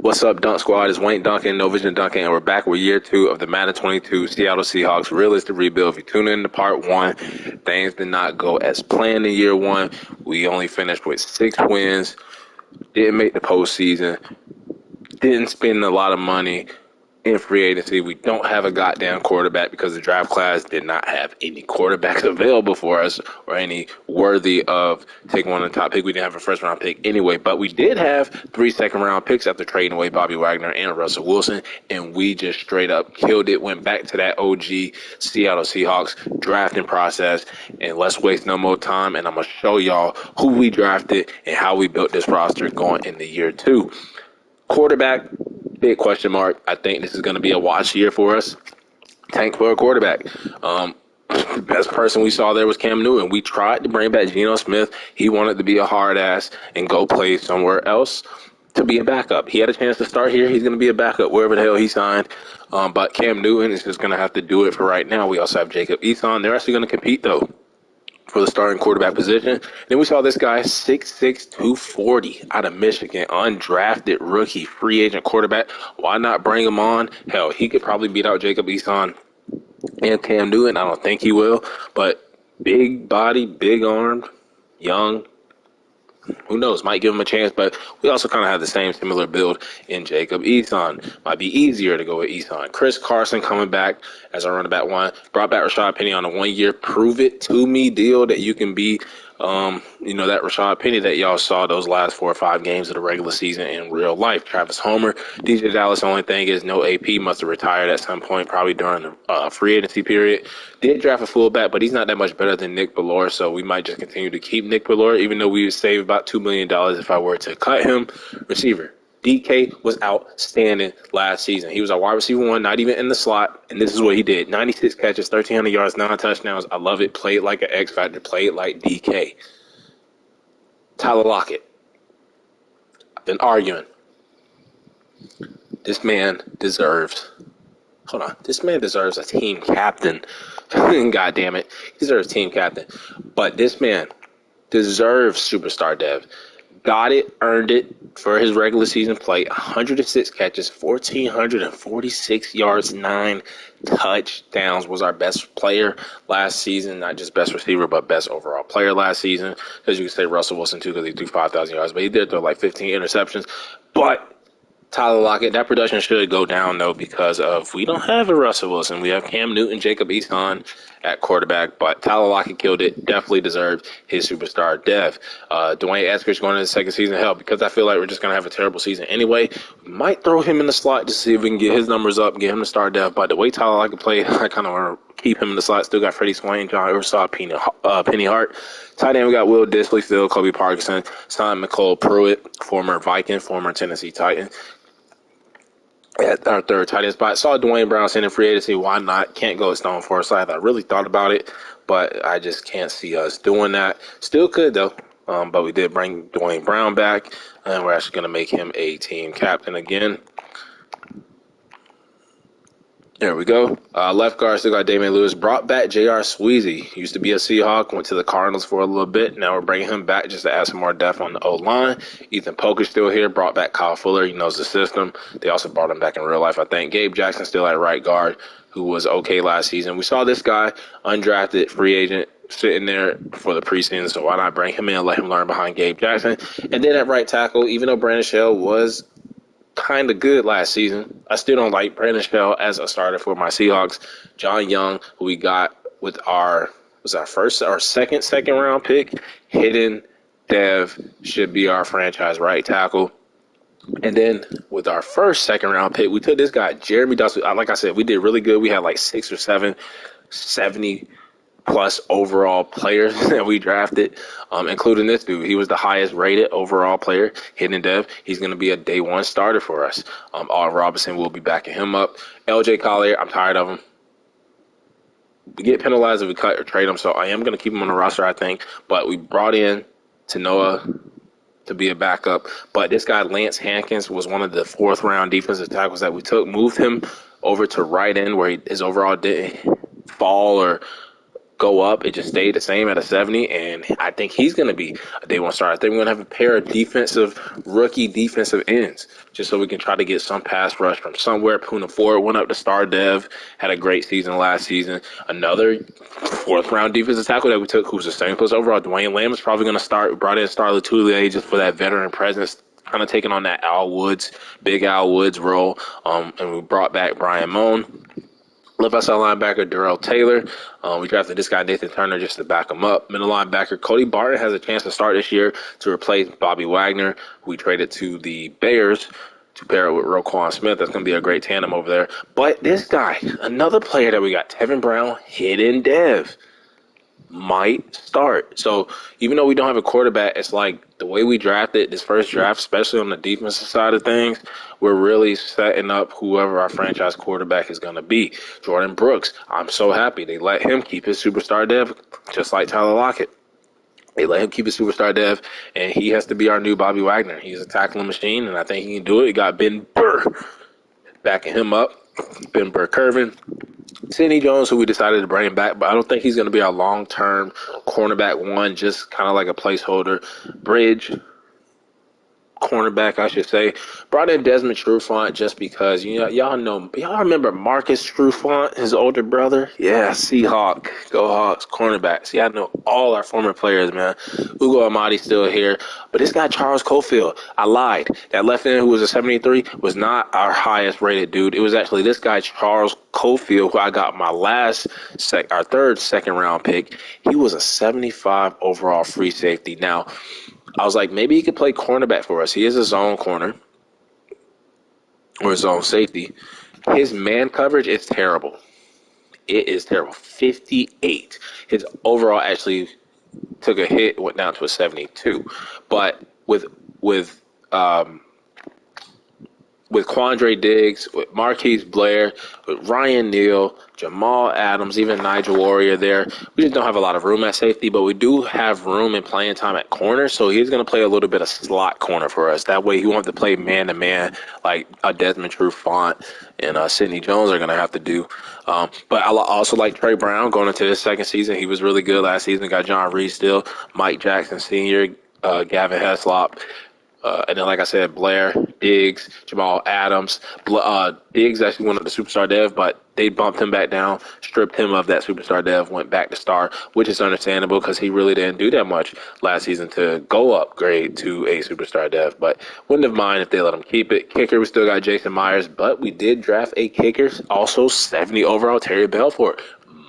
What's up, Dunk Squad? It's Wayne Duncan, No Vision Duncan, and we're back with year 2 of the Madden 22 Seattle Seahawks Realistic Rebuild. If you tune in to part 1, things did not go as planned in year 1. We only finished with 6 wins, didn't make the postseason, didn't spend a lot of money in free agency. We don't have a goddamn quarterback because the draft class did not have any quarterbacks available for us or any worthy of taking one of the top pick. We didn't have a first round pick anyway, but we did have 3 second-round picks after trading away Bobby Wagner and Russell Wilson, and we just straight up killed it. Went back to that OG Seattle Seahawks drafting process, and let's waste no more time, and I'm going to show y'all who we drafted and how we built this roster going into year 2. Quarterback, big question mark. I think this is going to be a watch year for us. Tank for a quarterback. The best person we saw there was Cam Newton. We tried to bring back Geno Smith. He wanted to be a hard ass and go play somewhere else to be a backup. He had a chance to start here. He's going to be a backup wherever the hell he signed. But Cam Newton is just going to have to do it for right now. We also have Jacob Eason. They're actually going to compete, though, for the starting quarterback position. Then we saw this guy, 6'6", 240, out of Michigan, undrafted rookie free agent quarterback. Why not bring him on? Hell, he could probably beat out Jacob Eason and Cam Newton. I don't think he will, but big body, big armed, young. Who knows? Might give him a chance, but we also kind of have the same similar build in Jacob Eason. Might be easier to go with Eason. Chris Carson coming back as our running back one. Brought back Rashad Penny on a 1-year prove-it-to-me deal that you can be, that Rashad Penny that y'all saw those last 4 or 5 games of the regular season in real life. Travis Homer. DJ Dallas, the only thing is no AP. Must have retired at some point, probably during the free agency period. Did draft a fullback, but he's not that much better than Nick Bellore, so we might just continue to keep Nick Bellore, even though we would save about $2 million if I were to cut him. Receiver. DK was outstanding last season. He was our wide receiver 1, not even in the slot, and this is what he did. 96 catches, 1,300 yards, 9 touchdowns. I love it. Played like an X Factor. Played like DK. Tyler Lockett. I've been arguing. This man deserves a team captain. God damn it. He deserves team captain. But this man deserves superstar dev. Got it, earned it for his regular season play. 106 catches, 1,446 yards, 9 touchdowns. Was our best player last season. Not just best receiver, but best overall player last season. Because you can say Russell Wilson, too, because he threw 5,000 yards. But he did throw like 15 interceptions. But Tyler Lockett, that production should go down, though, because we don't have a Russell Wilson. We have Cam Newton, Jacob Eason at quarterback, but Tyler Lockett killed it. Definitely deserved his superstar dev. Dwayne Eskridge going into the second season. Hell, because I feel like we're just going to have a terrible season anyway, we might throw him in the slot to see if we can get his numbers up, get him to star dev. But the way Tyler Lockett played, I kind of want to keep him in the slot. Still got Freddie Swain, John Ursaw, Penny Hart. Tight end, we got Will Dissly, still Kobe Parkinson, signed McCole Pruitt, former Viking, former Tennessee Titan. At our third tight end spot. Saw Dwayne Brown sending free agency. Why not? Can't go with Stone Forsythe. I really thought about it, but I just can't see us doing that. Still could, though. But we did bring Dwayne Brown back, and we're actually going to make him a team captain again. There we go. Left guard, still got Damian Lewis. Brought back J.R. Sweezy. Used to be a Seahawk. Went to the Cardinals for a little bit. Now we're bringing him back just to add some more depth on the O-line. Ethan Polk's still here. Brought back Kyle Fuller. He knows the system. They also brought him back in real life, I think. Gabe Jackson still at right guard, who was okay last season. We saw this guy, undrafted free agent, sitting there for the preseason, so why not bring him in and let him learn behind Gabe Jackson? And then at right tackle, even though Brandon Shell was kind of good last season, I still don't like Brandon Shell as a starter for my Seahawks. John Young, who we got with our second round pick, hidden dev, should be our franchise right tackle. And then with our second round pick, we took this guy, Jeremy Dawson. Like I said, we did really good. We had like 6 or 7 70 plus overall players that we drafted, including this dude. He was the highest rated overall player, hidden dev. He's going to be a day 1 starter for us. Allen Robinson will be backing him up. LJ Collier, I'm tired of him. We get penalized if we cut or trade him, so I am going to keep him on the roster, I think. But we brought in Tanoa to be a backup. But this guy, Lance Hankins, was one of the 4th-round defensive tackles that we took. Moved him over to right end where his overall didn't fall or go up. It just stayed the same at a 70, and I think he's going to be a day one starter. I think we're going to have a pair of rookie defensive ends, just so we can try to get some pass rush from somewhere. Puna Ford went up to star dev, had a great season last season. Another fourth-round defensive tackle that we took, who's the same place overall, Dwayne Lamb, is probably going to start. We brought in Star Latulier just for that veteran presence, kind of taking on that Big Al Woods role. And we brought back Brian Moan. Left outside linebacker Darrell Taylor. We drafted this guy Nathan Turner just to back him up. Middle linebacker Cody Barton has a chance to start this year to replace Bobby Wagner, who we traded to the Bears to pair it with Roquan Smith. That's going to be a great tandem over there. But this guy, another player that we got, Tevin Brown, hidden dev, might start. So even though we don't have a quarterback, it's like the way we drafted this first draft, especially on the defensive side of things, we're really setting up whoever our franchise quarterback is going to be. Jordan Brooks, I'm so happy they let him keep his superstar dev, just like Tyler Lockett. They let him keep his superstar dev, and he has to be our new Bobby Wagner. He's a tackling machine, and I think he can do it. He got Ben Burr backing him up. Ben Burr curving. Sidney Jones, who we decided to bring back, but I don't think he's going to be our long-term cornerback one, just kind of like a placeholder. Bridge, cornerback, I should say. Brought in Desmond Trufant just because, y'all remember Marcus Trufant, his older brother? Yeah, Seahawk, go Hawks, cornerback. See, I know all our former players, man. Ugo Amadi's still here, but this guy Charles Cofield, I lied. That left end who was a 73 was not our highest rated dude. It was actually this guy Charles Cofield, who I got my our third second round pick. He was a 75 overall free safety. Now, I was like, maybe he could play cornerback for us. He is a zone corner or a zone safety. His man coverage is terrible. It is terrible. 58. His overall actually took a hit, went down to a 72. But with Quandre Diggs, with Marquise Blair, with Ryan Neal, Jamal Adams, even Nigel Warrior there. We just don't have a lot of room at safety, but we do have room and playing time at corner, so he's going to play a little bit of slot corner for us. That way he won't have to play man-to-man like Desmond Trufant and Sidney Jones are going to have to do. But I also like Trey Brown going into his second season. He was really good last season. Got John Reed still, Mike Jackson Sr., Gavin Heslop. And then, like I said, Blair, Diggs, Jamal Adams. Diggs actually went up to superstar dev, but they bumped him back down, stripped him of that superstar dev, went back to star, which is understandable because he really didn't do that much last season to go upgrade to a superstar dev. But wouldn't have mind if they let him keep it. Kicker, we still got Jason Myers, but we did draft a kicker, also 70 overall, Terry Belfort.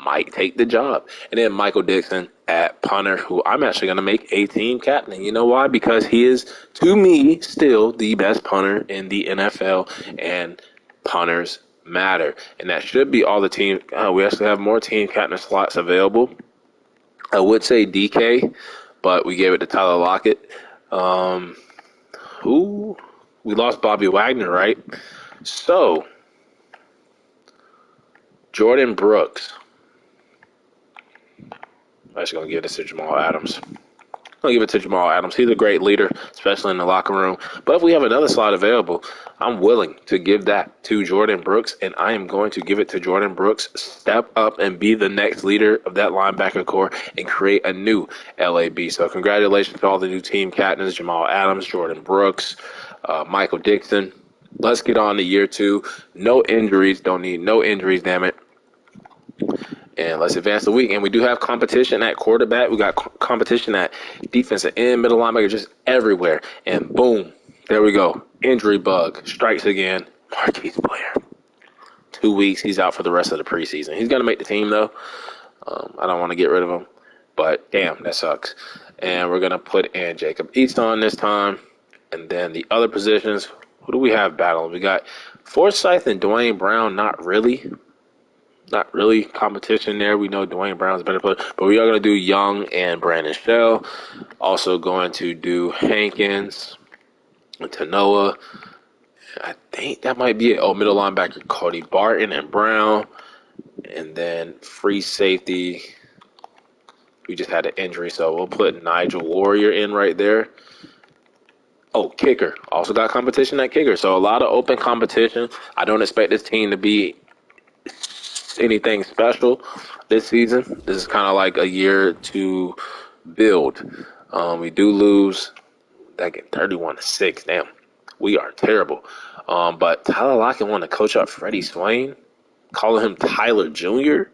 Might take the job. And then Michael Dixon at punter, who I'm actually going to make a team captain. You know why? Because he is, to me, still the best punter in the NFL, and punters matter. And that should be all the team. We actually have more team captain slots available. I would say DK, but we gave it to Tyler Lockett. We lost Bobby Wagner, right? So, Jordan Brooks. I'm actually going to give this to Jamal Adams. I'm going to give it to Jamal Adams. He's a great leader, especially in the locker room. But if we have another slot available, I'm willing to give that to Jordan Brooks, and I am going to give it to Jordan Brooks. Step up and be the next leader of that linebacker core and create a new LAB. So congratulations to all the new team captains, Jamal Adams, Jordan Brooks, Michael Dixon. Let's get on to year 2. No injuries. Don't need no injuries, damn it. And let's advance the week. And we do have competition at quarterback. We got competition at defensive end, middle linebacker, just everywhere. And boom, there we go. Injury bug strikes again. Marquise Blair. 2 weeks. He's out for the rest of the preseason. He's going to make the team, though. I don't want to get rid of him. But, damn, that sucks. And we're going to put in Jacob Easton this time. And then the other positions, who do we have battling? We got Forsyth and Dwayne Brown, not really competition there. We know Dwayne Brown's a better player, but we are going to do Young and Brandon Shell. Also going to do Hankins and Tanoa. I think that might be it. Oh, middle linebacker Cody Barton and Brown. And then free safety. We just had an injury, so we'll put Nigel Warrior in right there. Oh, kicker. Also got competition at kicker. So a lot of open competition. I don't expect this team to be anything special this season. This is kind of like a year to build. We do lose that get 31-6. Damn, we are terrible. But Tyler Lockett wanted to coach up Freddie Swain, calling him Tyler Jr.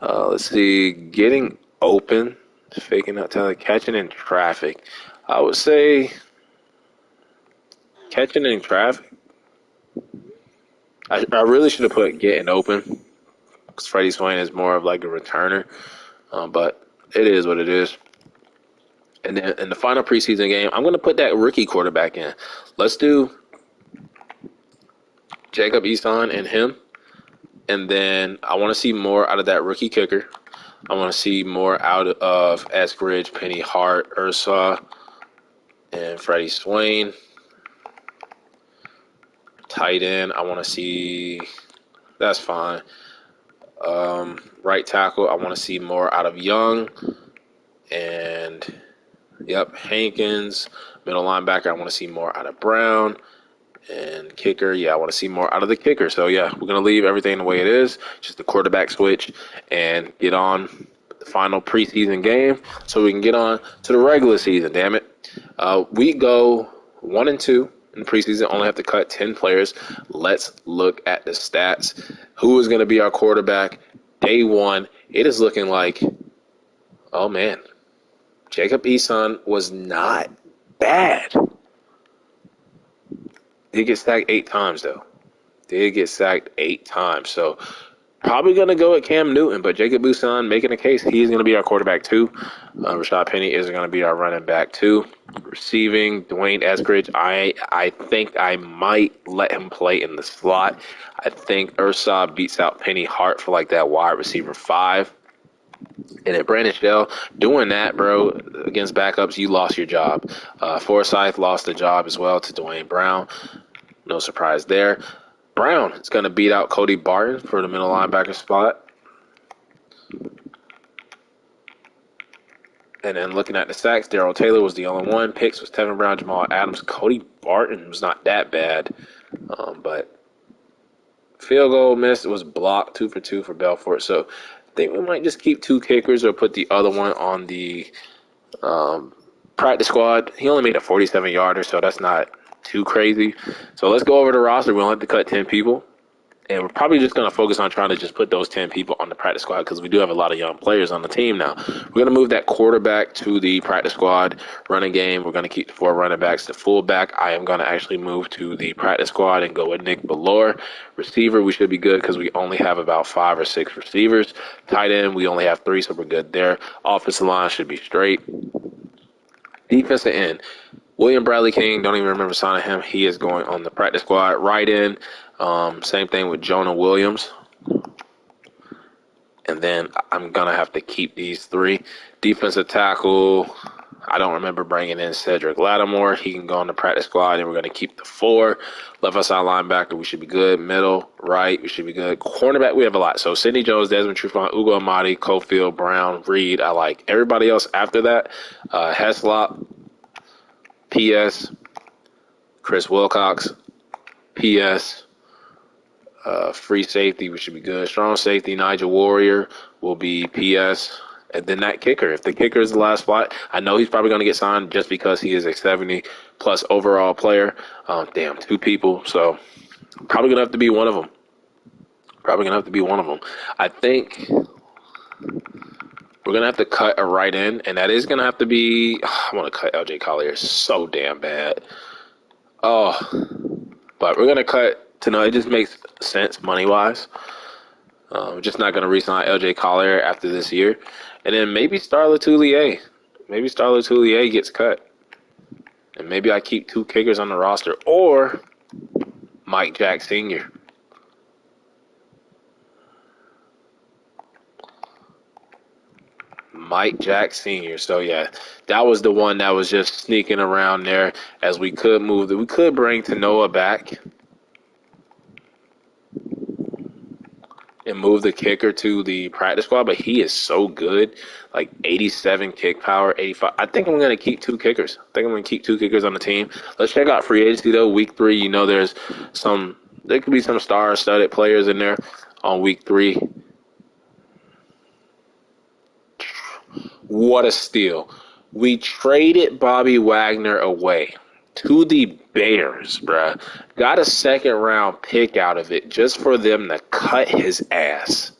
Let's see, getting open, faking out Tyler, catching in traffic. I would say catching in traffic. I really should have put getting open because Freddie Swain is more of like a returner. But it is what it is. And then in the final preseason game, I'm going to put that rookie quarterback in. Let's do Jacob Eason and him. And then I want to see more out of that rookie kicker. I want to see more out of Eskridge, Penny Hart, Ursa, and Freddie Swain. Tight end, I want to see. That's fine. Right tackle, I want to see more out of Young. And, Hankins. Middle linebacker, I want to see more out of Brown. And kicker, I want to see more out of the kicker. So, we're going to leave everything the way it is. Just the quarterback switch and get on the final preseason game so we can get on to the regular season, damn it. We go 1-2 in the preseason, only have to cut 10 players. Let's look at the stats. Who is going to be our quarterback day one? It is looking like, oh, man, Jacob Eason was not bad. Did get sacked 8 times, though. Did get sacked 8 times. So probably going to go at Cam Newton, but Jacob Eason making a case. He's going to be our quarterback, too. Rashad Penny is going to be our running back, too. Receiving, Dwayne Eskridge. I think I might let him play in the slot. I think Ursa beats out Penny Hart for like that wide receiver 5. And at Brandon Shell, doing that, bro, against backups, you lost your job. Forsyth lost the job as well to Dwayne Brown. No surprise there. Brown is going to beat out Cody Barton for the middle linebacker spot. And then looking at the sacks, Darrell Taylor was the only one. Picks was Tevin Brown, Jamal Adams. Cody Barton was not that bad. But field goal missed. It was blocked 2 for 2 for Belfort. So I think we might just keep 2 kickers or put the other one on the practice squad. He only made a 47-yarder, so that's not too crazy. So let's go over the roster. We only have to cut 10 people. And we're probably just going to focus on trying to just put those 10 people on the practice squad because we do have a lot of young players on the team now. We're going to move that quarterback to the practice squad. Running game, we're going to keep the 4 running backs. The fullback, I am going to actually move to the practice squad and go with Nick Bellore. Receiver, we should be good because we only have about 5 or 6 receivers. Tight end, we only have 3, so we're good there. Offensive line should be straight. Defensive end, William Bradley King, don't even remember signing him. He is going on the practice squad. Right end, same thing with Jonah Williams. And then I'm going to have to keep these 3. Defensive tackle, I don't remember bringing in Cedric Lattimore. He can go on the practice squad, and we're going to keep the 4. Left outside linebacker, we should be good. Middle, right, we should be good. Cornerback, we have a lot. So Sidney Jones, Desmond Trufant, Ugo Amadi, Cofield, Brown, Reed, I like. Everybody else after that, Heslop, PS, Chris Wilcox, PS, free safety, we should be good. Strong safety, Nigel Warrior will be PS. And then that kicker. If the kicker is the last spot, I know he's probably going to get signed just because he is a 70-plus overall player. 2 people. So probably going to have to be one of them. I think we're going to have to cut a right end, and that is going to have to be – I want to cut LJ Collier so damn bad. But we're going to cut to – no, it just makes sense money-wise. We're just not going to re-sign LJ Collier after this year. And then maybe Star Latulier. Maybe Star Latulier gets cut. And maybe I keep 2 kickers on the roster. Or Mike Jack Sr. Mike Jack Sr. So, that was the one that was just sneaking around there as we could move. We could bring Tanoa back and move the kicker to the practice squad, but he is so good, like 87 kick power, 85. I think I'm going to keep 2 kickers. On the team. Let's check out free agency, though. Week 3, there could be some star-studded players in there. on week 3. What a steal. We traded Bobby Wagner away to the Bears, bruh. Got a second-round pick out of it just for them to cut his ass.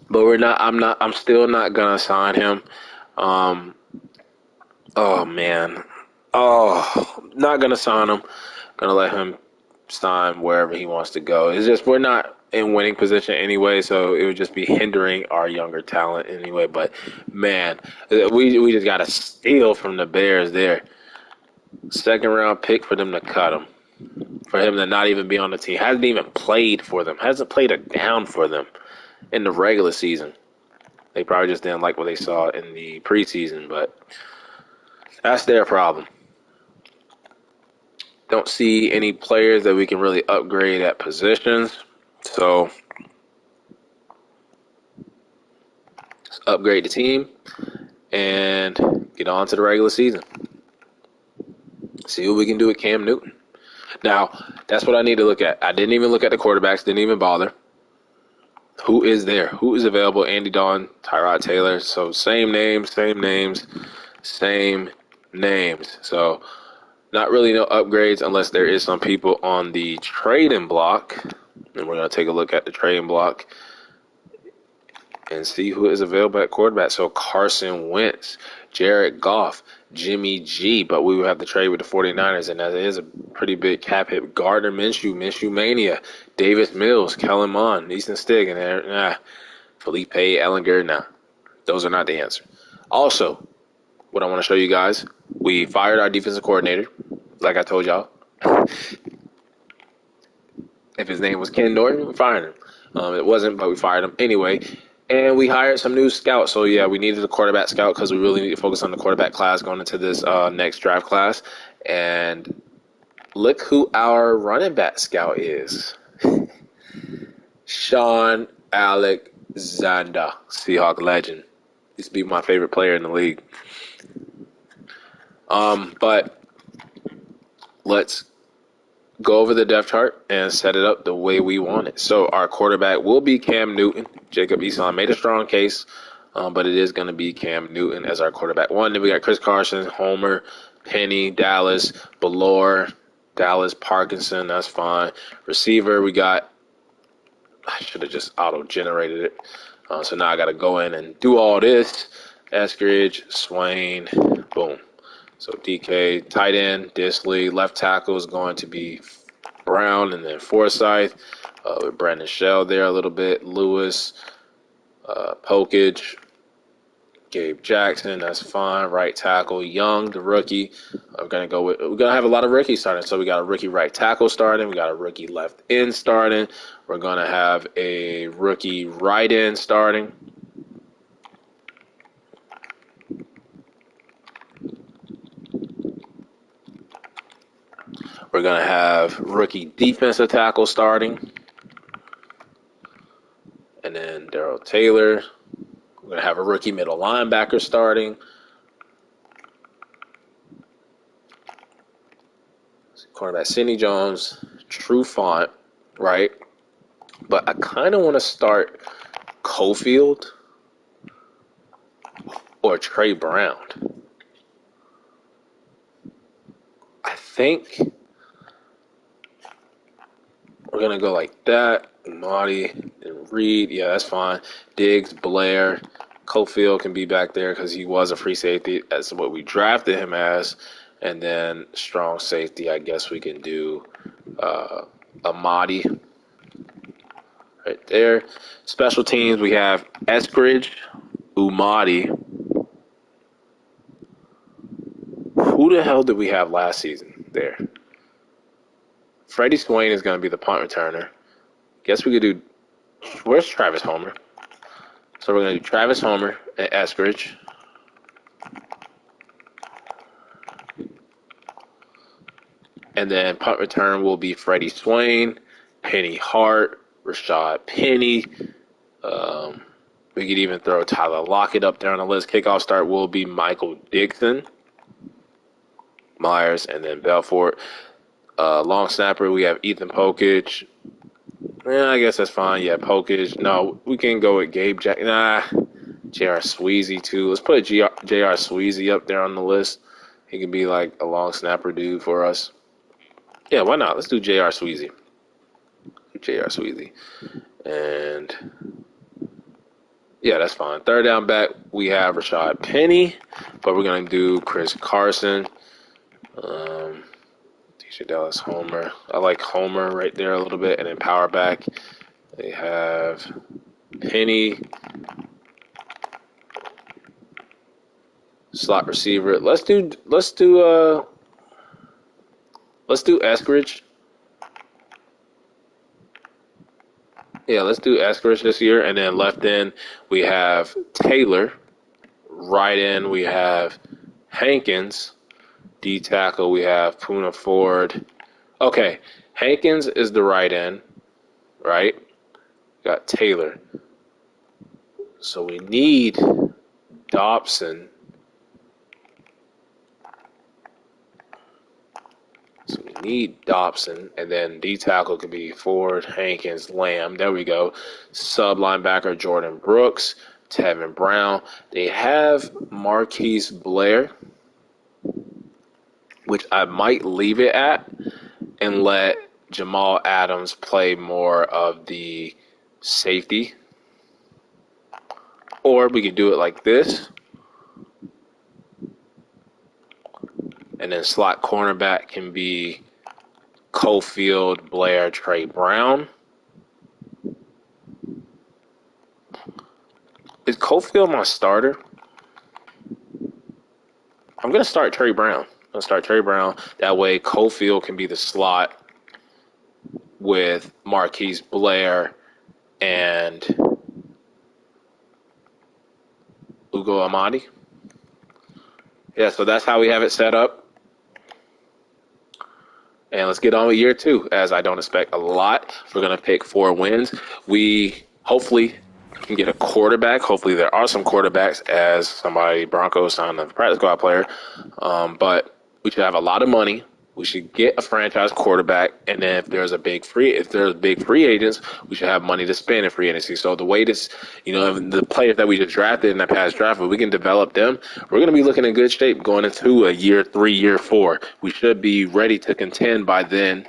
But I'm still not gonna sign him. Oh man. Oh, not gonna sign him. Gonna let him sign wherever he wants to go. It's just we're not in winning position anyway, so it would just be hindering our younger talent anyway. But man, we just got a steal from the Bears there. Second round pick for them to cut him. For him to not even be on the team. Hasn't even played for them. Hasn't played a down for them in the regular season. They probably just didn't like what they saw in the preseason, but that's their problem. Don't see any players that we can really upgrade at positions. So let's upgrade the team and get on to the regular season. See what we can do with Cam Newton. Now, that's what I need to look at. I didn't even look at the quarterbacks, didn't even bother. Who is there? Who is available? Andy Dalton, Tyrod Taylor. So same names. So not really no upgrades unless there is some people on the trading block. And we're going to take a look at the trading block and see who is available at quarterback. So Carson Wentz, Jared Goff, Jimmy G. But we will have to trade with the 49ers, and that is a pretty big cap hit. Gardner Minshew Mania, Davis Mills, Kellen Mond, Easton Stick, and Felipe Ellinger. Nah, those are not the answer. Also, what I want to show you guys, we fired our defensive coordinator, like I told y'all. If his name was Ken Norton, we fired him. It wasn't, but we fired him anyway. And we hired some new scouts. So, yeah, we needed a quarterback scout because we really need to focus on the quarterback class going into this next draft class. And look who our running back scout is. Sean Alexander, Seahawks legend. Used to be my favorite player in the league. But let's go over the depth chart and set it up the way we want it. So our quarterback will be Cam Newton. Jacob Eason made a strong case, but it is going to be Cam Newton as our quarterback one. Then we got Chris Carson, Homer, Penny, Dallas, Ballore, Dallas, Parkinson. That's fine. Receiver, we got, I should have just auto-generated it. So now I got to go in and do all this. Eskridge, Swain, boom. So DK, tight end, Disley, left tackle is going to be Brown, and then Forsyth with Brandon Shell there a little bit. Lewis, Pokage, Gabe Jackson, that's fine. Right tackle, Young, the rookie. We're gonna have a lot of rookies starting. So we got a rookie right tackle starting. We got a rookie left end starting. We're gonna have a rookie right end starting. We're going to have rookie defensive tackle starting. And then Darrell Taylor. We're going to have a rookie middle linebacker starting. Cornerback Sidney Jones, True Font, right? But I kind of want to start Cofield or Trey Brown. I think we're going to go like that. Marty and Reed. Yeah, that's fine. Diggs, Blair. Cofield can be back there because he was a free safety. That's what we drafted him as. And then strong safety, I guess we can do Amadi right there. Special teams, we have Eskridge, Umadi. Who the hell did we have last season there? Freddie Swain is going to be the punt returner. Guess we could do, where's Travis Homer? So we're going to do Travis Homer and Eskridge. And then punt return will be Freddie Swain, Penny Hart, Rashad Penny. We could even throw Tyler Lockett up there on the list. Kickoff start will be Michael Dixon, Myers, and then Belfort. Long snapper, we have Ethan Pokich. Yeah, I guess that's fine. Yeah, Pokich. No, we can go with Gabe Jack. Nah, J.R. Sweezy too. Let's put J.R. Sweezy up there on the list. He can be like a long snapper dude for us. Yeah, why not? Let's do J.R. Sweezy. J.R. Sweezy. And yeah, that's fine. Third down back, we have Rashad Penny, but we're going to do Chris Carson. DJ Dallas Homer. I like Homer right there a little bit. And then power back, they have Penny. Slot receiver. Let's do Eskridge. Yeah, let's do Eskridge this year. And then left end, we have Taylor. Right end, we have Hankins. D tackle, we have Poona Ford. Okay, Hankins is the right end, right? Got Taylor. So we need Dobson. So we need Dobson, and then D tackle could be Ford, Hankins, Lamb. There we go. Sub linebacker Jordan Brooks, Tevin Brown. They have Marquise Blair, which I might leave it at and let Jamal Adams play more of the safety. Or we could do it like this. And then slot cornerback can be Cofield, Blair, Trey Brown. Is Cofield my starter? I'm going to start Trey Brown. That way Cofield can be the slot with Marquise Blair and Ugo Amadi. Yeah, so that's how we have it set up. And let's get on with year 2, as I don't expect a lot. We're going to pick 4 wins. We hopefully can get a quarterback. Hopefully there are some quarterbacks, as somebody Broncos signed a practice squad player. But we should have a lot of money. We should get a franchise quarterback, and then if there's big free agents, we should have money to spend in free agency. So the way this, the players that we just drafted in that past draft, if we can develop them, we're going to be looking in good shape going into a year 3, year 4. We should be ready to contend by then.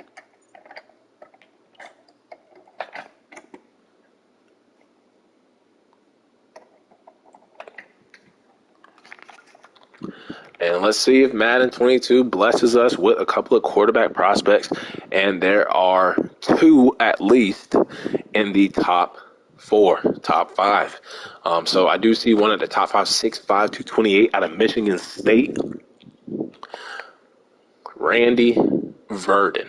And let's see if Madden 22 blesses us with a couple of quarterback prospects. And there are 2 at least in the top 5. So I do see one at the top 5, 6'5", 228 out of Michigan State. Randy Verdon.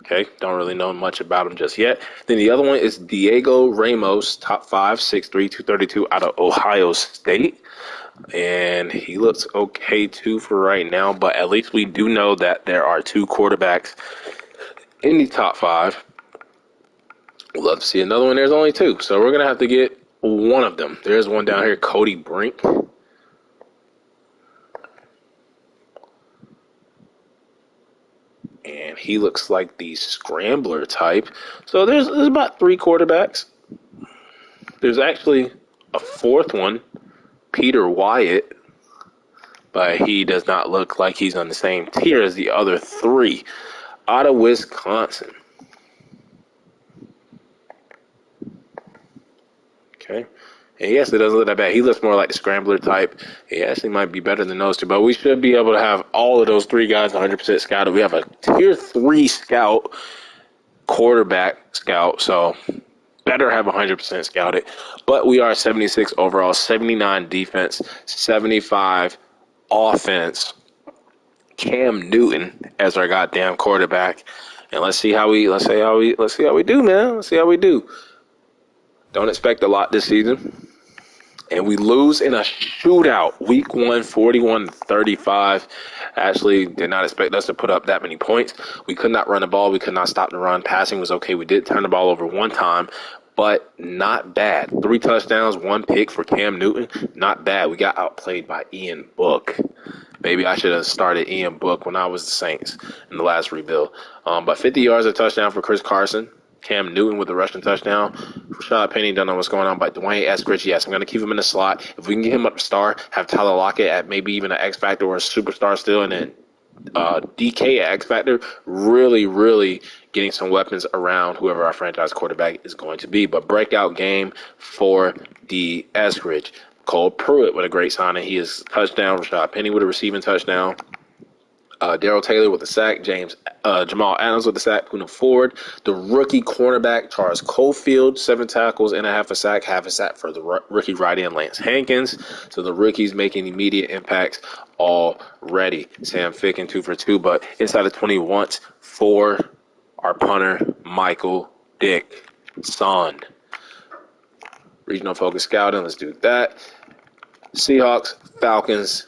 Okay, don't really know much about him just yet. Then the other one is Diego Ramos, top 5, 6'3", 232 out of Ohio State. And he looks okay too for right now, but at least we do know that there are 2 quarterbacks in the top 5. We'd love to see another one. There's only 2, so we're going to have to get one of them. There's one down here, Cody Brink. And he looks like the scrambler type. So there's about 3 quarterbacks. There's actually a 4th one, Peter Wyatt, but he does not look like he's on the same tier as the other 3 out of Wisconsin. Okay. And yes, it doesn't look that bad. He looks more like the scrambler type. He actually might be better than those 2, but we should be able to have all of those 3 guys 100% scouted. We have a tier 3 scout, quarterback scout, so better have 100% scouted. But we are 76 overall, 79 defense, 75 offense. Cam Newton as our goddamn quarterback, and let's see how we do, man. Let's see how we do. Don't expect a lot this season. And we lose in a shootout. Week 1, 41-35. Actually, did not expect us to put up that many points. We could not run the ball. We could not stop the run. Passing was okay. We did turn the ball over one time, but not bad. 3 touchdowns, 1 pick for Cam Newton. Not bad. We got outplayed by Ian Book. Maybe I should have started Ian Book when I was the Saints in the last rebuild. But 50 yards, a touchdown for Chris Carson. Cam Newton with a rushing touchdown. Rashad Penny, don't know what's going on, but Dwayne Eskridge, yes, I'm going to keep him in the slot. If we can get him up to star, have Tyler Lockett at maybe even an X Factor or a superstar still, and then DK at X Factor, really getting some weapons around whoever our franchise quarterback is going to be. But breakout game for the Eskridge. Cole Pruitt with a great signing. He is touchdown. Rashad Penny with a receiving touchdown. Darrell Taylor with a sack. Jamal Adams with a sack. Poona Ford, the rookie cornerback. Charles Cofield, 7 tackles and a half a sack. Half a sack for the rookie right end, Lance Hankins. So the rookies making immediate impacts already. Sam Ficken, 2 for 2, but inside of 20 once for our punter, Michael Dickson. Regional focus scouting. Let's do that. Seahawks, Falcons.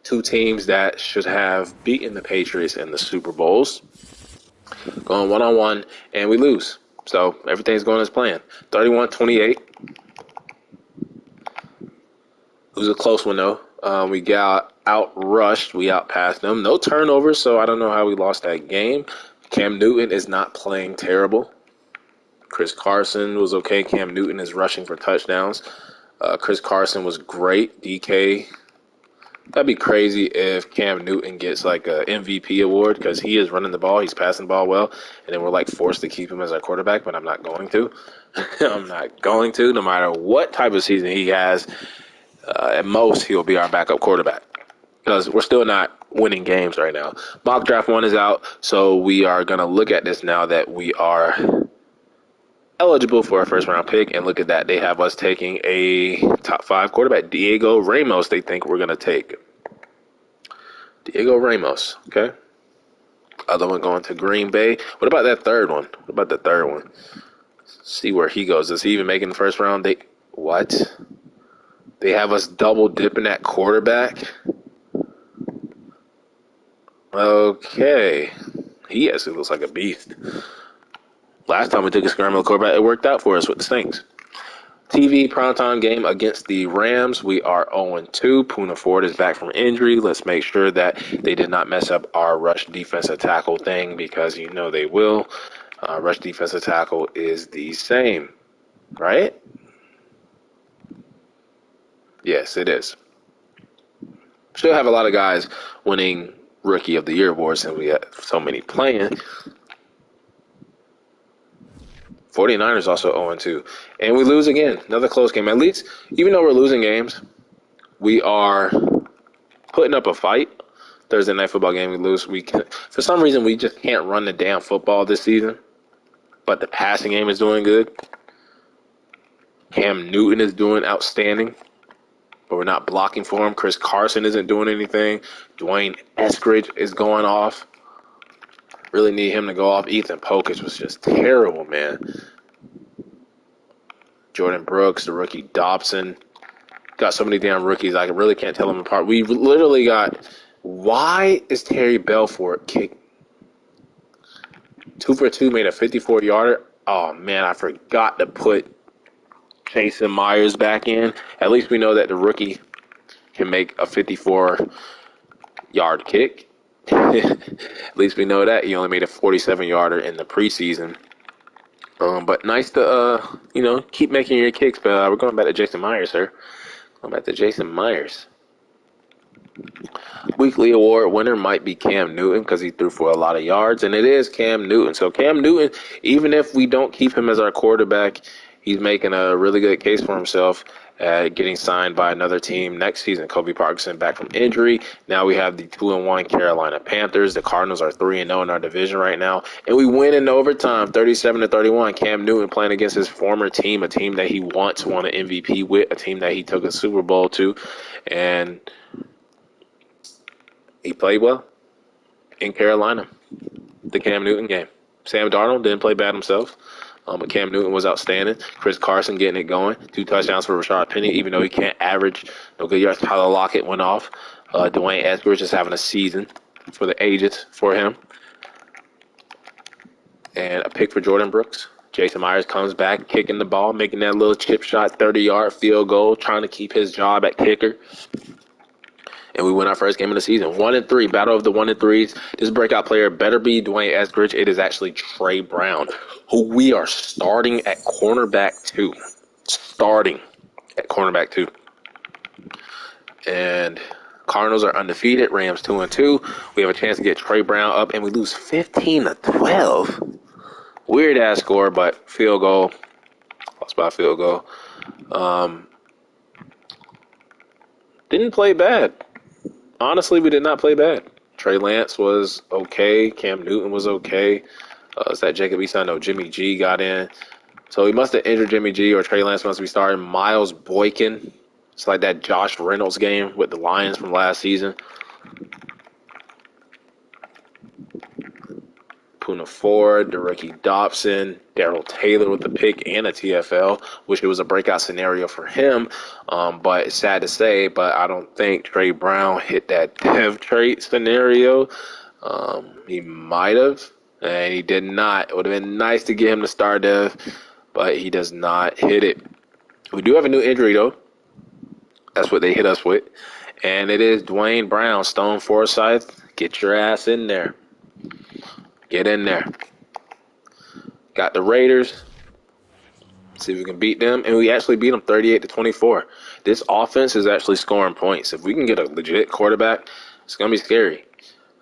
2 teams that should have beaten the Patriots in the Super Bowls. Going one-on-one, and we lose. So everything's going as planned. 31-28. It was a close one, though. We got out-rushed. We out-passed them. No turnovers, so I don't know how we lost that game. Cam Newton is not playing terrible. Chris Carson was okay. Cam Newton is rushing for touchdowns. Chris Carson was great. DK. That'd be crazy if Cam Newton gets like a MVP award because he is running the ball, he's passing the ball well, and then we're like forced to keep him as our quarterback, but I'm not going to. I'm not going to, no matter what type of season he has. At most, he'll be our backup quarterback because we're still not winning games right now. Mock draft 1 is out, so we are going to look at this now that we are eligible for a first-round pick, and look at that. They have us taking a top 5 quarterback. Diego Ramos, they think we're going to take. Diego Ramos, okay? Other one going to Green Bay. What about that third one? See where he goes. Is he even making the first round? What? They have us double dipping at quarterback? Okay. He actually looks like a beast. Last time we took a scramble quarterback, it worked out for us with the Saints. TV primetime game against the Rams. We are 0-2. Poona Ford is back from injury. Let's make sure that they did not mess up our rush defensive tackle thing because you know they will. Rush defensive tackle is the same, right? Yes, it is. Should have a lot of guys winning Rookie of the Year awards since we got so many playing. 49ers also 0-2. And we lose again. Another close game. At least, even though we're losing games, we are putting up a fight. Thursday night football game, we lose. For some reason, we just can't run the damn football this season. But the passing game is doing good. Cam Newton is doing outstanding. But we're not blocking for him. Chris Carson isn't doing anything. Dwayne Eskridge is going off. Really need him to go off. Ethan Pocic was just terrible, man. Jordan Brooks, the rookie Dobson. Got so many damn rookies. I really can't tell them apart. We literally got... Why is Terry Belfort kick 2 for 2, made a 54-yarder? Oh, man, I forgot to put Jason Myers back in. At least we know that the rookie can make a 54-yard kick. At least we know that. He only made a 47-yarder in the preseason. But nice to, keep making your kicks. But we're going back to Jason Myers, sir. Going back to Jason Myers. Weekly award winner might be Cam Newton because he threw for a lot of yards. And it is Cam Newton. So Cam Newton, even if we don't keep him as our quarterback, he's making a really good case for himself getting signed by another team next season. Kobe Parkinson back from injury. Now we have the 2-1 Carolina Panthers. The Cardinals are 3-0 in our division right now. And we win in overtime, 37-31. Cam Newton playing against his former team, a team that he once won an MVP with, a team that he took a Super Bowl to. And he played well in Carolina. The Cam Newton game. Sam Darnold didn't play bad himself. But Cam Newton was outstanding. Chris Carson getting it going. 2 touchdowns for Rashad Penny, even though he can't average no good yards. Tyler Lockett went off. Dwayne Eskridge is having a season for the ages for him. And a pick for Jordan Brooks. Jason Myers comes back, kicking the ball, making that little chip shot, 30-yard field goal, trying to keep his job at kicker. And we win our first game of the season. 1-3, battle of the 1-3s. This breakout player better be Dwayne Eskridge. It is actually Trey Brown, who we are starting at cornerback 2. Starting at cornerback 2. And Cardinals are undefeated. Rams 2-2. We have a chance to get Trey Brown up, and we lose 15-12. Weird ass score, but field goal. Lost by a field goal. Didn't play bad. Honestly, we did not play bad. Trey Lance was okay. Cam Newton was okay. Is that Jacob Eason? No, Jimmy G got in. So he must have injured Jimmy G, or Trey Lance must be starting. Miles Boykin. It's like that Josh Reynolds game with the Lions from last season. Poona Ford, Ricky Dobson, Darrell Taylor with the pick and a TFL. Wish it was a breakout scenario for him, but it's sad to say, but I don't think Trey Brown hit that dev trait scenario. He might have, and he did not. It would have been nice to get him to star dev, but he does not hit it. We do have a new injury, though. That's what they hit us with, and it is Dwayne Brown, Stone Forsythe. Get your ass in there. Get in there. Got the Raiders. See if we can beat them. And we actually beat them 38-24. This offense is actually scoring points. If we can get a legit quarterback, it's going to be scary.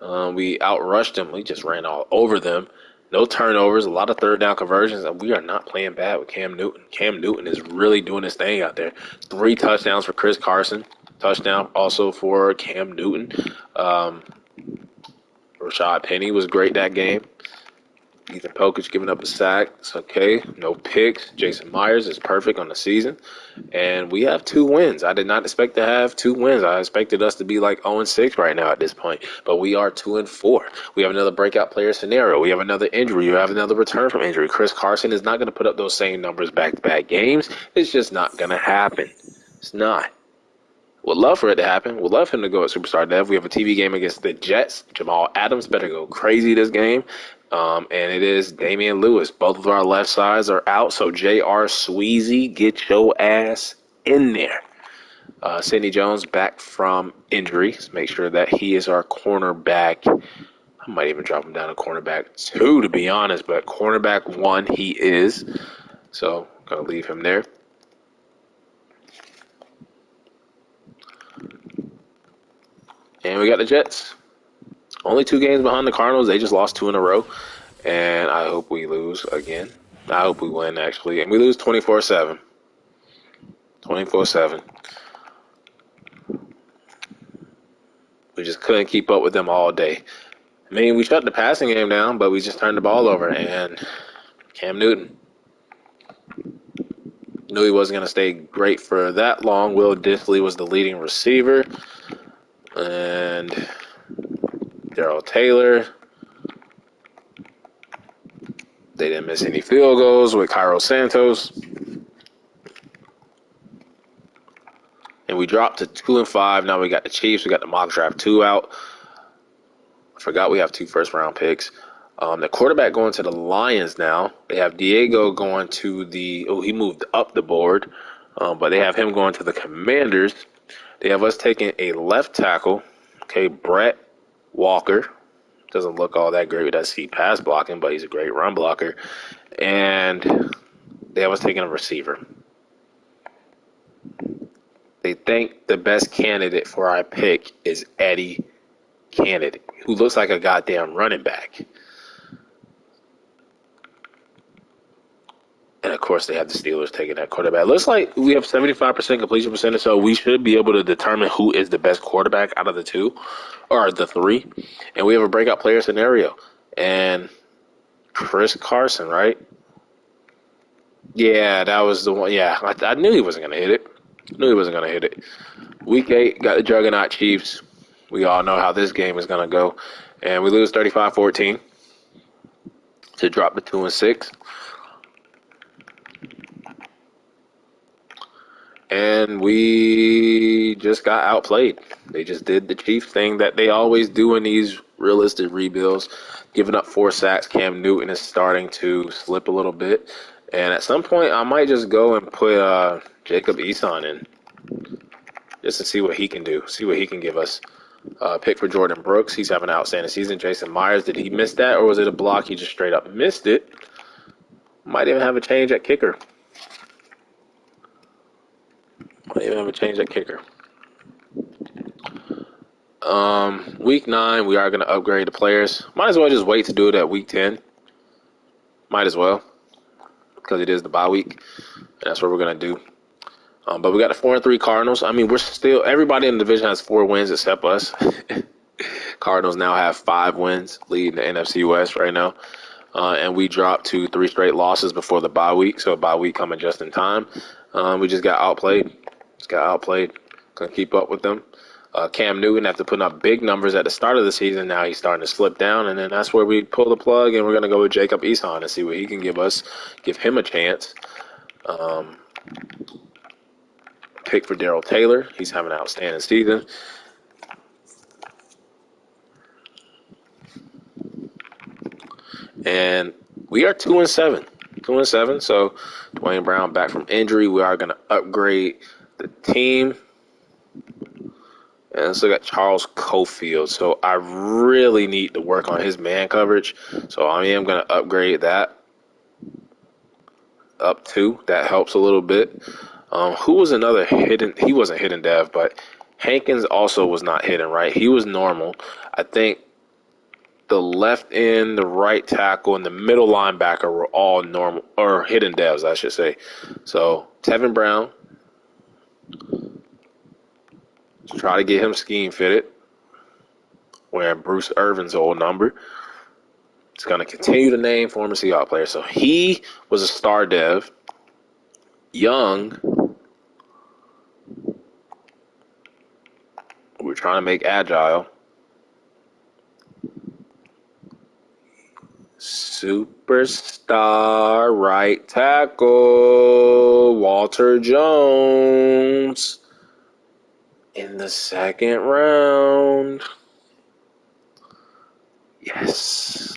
We outrushed them. We just ran all over them. No turnovers. A lot of third down conversions. And we are not playing bad with Cam Newton. Cam Newton is really doing his thing out there. 3 touchdowns for Chris Carson. Touchdown also for Cam Newton. Rashad Penny was great that game. Ethan Pokic giving up a sack. It's okay. No picks. Jason Myers is perfect on the season. And we have 2 wins. I did not expect to have 2 wins. I expected us to be like 0-6 right now at this point. But we are 2-4. We have another breakout player scenario. We have another injury. You have another return from injury. Chris Carson is not going to put up those same numbers back-to-back games. It's just not going to happen. It's not. Would love for it to happen. Would love him to go at Superstar Dev. We have a TV game against the Jets. Jamal Adams better go crazy this game. And it is Damian Lewis. Both of our left sides are out. So J.R. Sweezy, get your ass in there. Sidney Jones back from injury. Let's make sure that he is our cornerback. I might even drop him down to cornerback 2, to be honest. But cornerback 1 he is. So I'm going to leave him there. And we got the Jets. Only 2 games behind the Cardinals. They just lost 2 in a row. And I hope we lose again. I hope we win, actually. And we lose 24-7. 24-7. We just couldn't keep up with them all day. I mean, we shut the passing game down, but we just turned the ball over. And Cam Newton knew he wasn't going to stay great for that long. Will Dissly was the leading receiver. And Darrell Taylor. They didn't miss any field goals with Cairo Santos. And we dropped to 2-5. Now we got the Chiefs. We got the mock draft 2 out. I forgot we have 2 first-round picks. The quarterback going to the Lions now. They have Diego going to the – he moved up the board. But they have him going to the Commanders. They have us taking a left tackle, okay, Brett Walker. Doesn't look all that great with that C pass blocking, but he's a great run blocker. And they have us taking a receiver. They think the best candidate for our pick is Eddie Kennedy, who looks like a goddamn running back. And, of course, they have the Steelers taking that quarterback. Looks like we have 75% completion percentage, so we should be able to determine who is the best quarterback out of the 2 or the 3. And we have a breakout player scenario. And Chris Carson, right? Yeah, that was the one. Yeah, I knew he wasn't going to hit it. Week 8, got the Juggernaut Chiefs. We all know how this game is going to go. And we lose 35-14 to drop to 2-6. And we just got outplayed. They just did the Chiefs thing that they always do in these realistic rebuilds, giving up 4 sacks. Cam Newton is starting to slip a little bit. And at some point, I might just go and put Jacob Eason in. just to see what he can do, see what he can give us. Pick for Jordan Brooks. He's having an outstanding season. Jason Myers, did he miss that, or was it a block? He just straight up missed it. Might even have a change at kicker. Week 9, we are going to upgrade the players. Might as well just wait to do it at week 10. Might as well, because it is the bye week, and that's what we're going to do. But we got the 4-3 Cardinals. I mean, we're still, everybody in the division has 4 wins except us. Cardinals now have 5 wins, leading the NFC West right now. And we dropped to 3 straight losses before the bye week, so bye week coming just in time. We just got outplayed. Couldn't keep up with them. Cam Newton, after putting up big numbers at the start of the season, now he's starting to slip down, and then that's where we pull the plug, and we're going to go with Jacob Eason and see what he can give us, give him a chance. Pick for Darrell Taylor. He's having an outstanding season. And we are 2-7. 2-7. So Dwayne Brown back from injury. We are going to upgrade the team. And let's look at Charles Cofield. So I really need to work on his man coverage. So I am going to upgrade that up 2. That helps a little bit. Who was another hidden? He wasn't hidden dev, but Hankins also was not hidden, right? He was normal. I think the left end, the right tackle, and the middle linebacker were all normal, or hidden devs, I should say. So Tevin Brown, try to get him scheme fitted, wearing Bruce Irvin's old number. It's going to continue to name former Seahawks players. So he was a star dev. Young, we're trying to make agile. Superstar right tackle, Walter Jones in the 2nd round. Yes.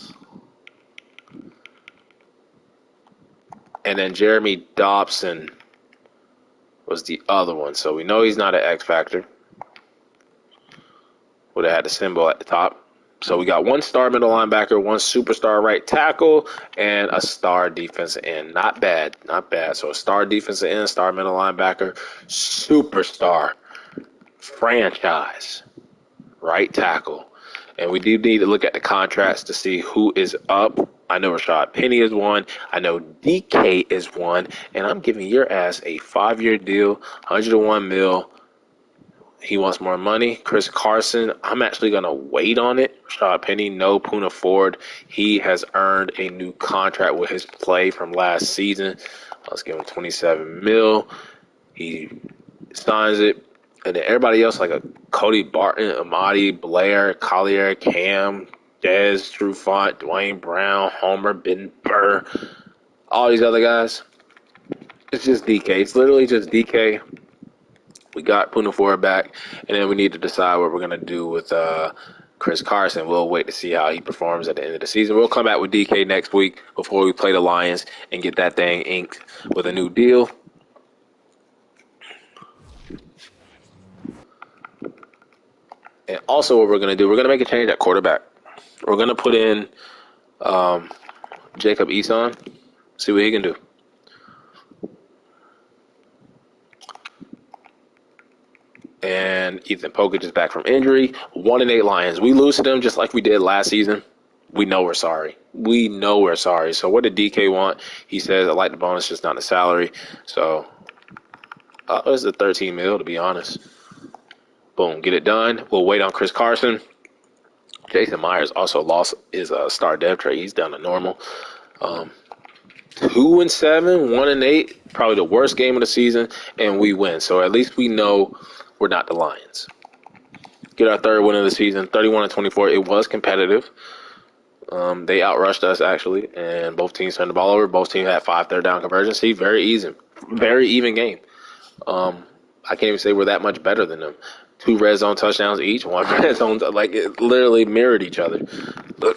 And then Jeremy Dobson was the other one. So we know he's not an X Factor. Would have had the symbol at the top. So we got 1 star middle linebacker, 1 superstar right tackle, and a star defensive end. Not bad. So a star defensive end, star middle linebacker, superstar franchise right tackle. And we do need to look at the contracts to see who is up. I know Rashad Penny is one. I know DK is one. And I'm giving your ass a 5-year deal, $101 million. He wants more money. Chris Carson, I'm actually going to wait on it. Rashad Penny, no. Poona Ford, he has earned a new contract with his play from last season. Let's give him $27 million. He signs it. And then everybody else, like a Cody Barton, Amadi, Blair, Collier, Cam, Dez, Trufant, Dwayne Brown, Homer, Ben Burr, all these other guys, it's just DK. It's literally just DK. We got Poona Ford back, and then we need to decide what we're going to do with Chris Carson. We'll wait to see how he performs at the end of the season. We'll come back with DK next week before we play the Lions and get that thing inked with a new deal. And also what we're going to do, we're going to make a change at quarterback. We're going to put in Jacob Eason, see what he can do. And Ethan Pokich is back from injury. 1-8 Lions. We lose to them just like we did last season. We know we're sorry. So what did DK want? He says, I like the bonus, just not the salary. So it's the $13 million, to be honest. Boom, get it done. We'll wait on Chris Carson. Jason Myers also lost his star dev trade. He's down to normal. 2-7, 1-8, probably the worst game of the season, and we win. So at least we know we're not the Lions. Get our 3rd win of the season, 31-24. It was competitive. They outrushed us, actually, and both teams turned the ball over. Both teams had 5 third down conversions. See, very even game. I can't even say we're that much better than them. 2 red zone touchdowns each, 1 red zone. Like, it literally mirrored each other. Jacob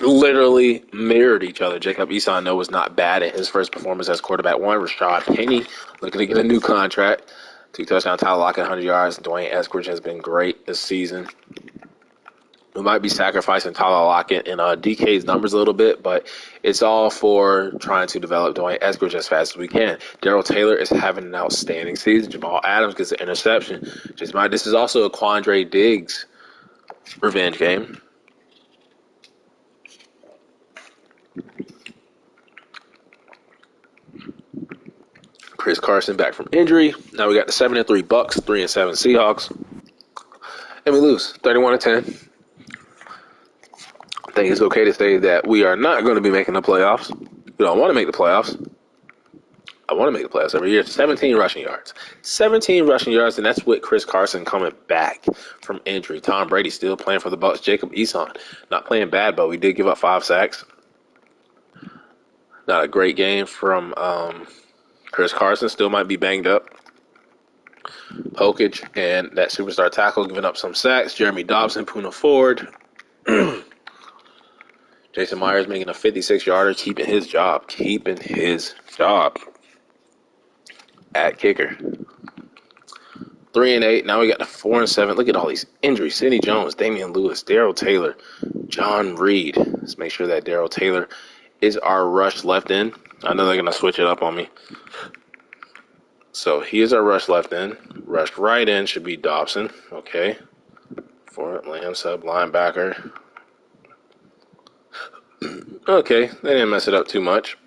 Eason, was not bad in his first performance as quarterback 1. Rashad Penny looking to get a new contract. 2 touchdowns, Tyler Lockett, 100 yards. Dwayne Eskridge has been great this season. We might be sacrificing Tyler Lockett and DK's numbers a little bit, but it's all for trying to develop Dwayne Eskridge as fast as we can. Darrell Taylor is having an outstanding season. Jamal Adams gets an interception. This is also a Quandre Diggs revenge game. Chris Carson back from injury. Now we got the 7-3 Bucks, 3-7 Seahawks, and we lose 31-10. I think it's okay to say that we are not going to be making the playoffs. We don't want to make the playoffs. I want to make the playoffs every year. 17 rushing yards. 17 rushing yards, and that's with Chris Carson coming back from injury. Tom Brady still playing for the Bucks. Jacob Eason not playing bad, but we did give up 5 sacks. Not a great game from Chris Carson. Still might be banged up. Pokich and that superstar tackle giving up some sacks. Jeremy Dobson, Puna Ford. Jason Myers making a 56-yarder, keeping his job. At kicker. 3-8. Now we got the 4-7. Look at all these injuries. Sidney Jones, Damian Lewis, Darrell Taylor, John Reed. Let's make sure that Darrell Taylor is our rush left end. I know they're going to switch it up on me. So he is our rush left end. Rush right end should be Dobson. Okay. For Lamb sub linebacker. Okay. They didn't mess it up too much.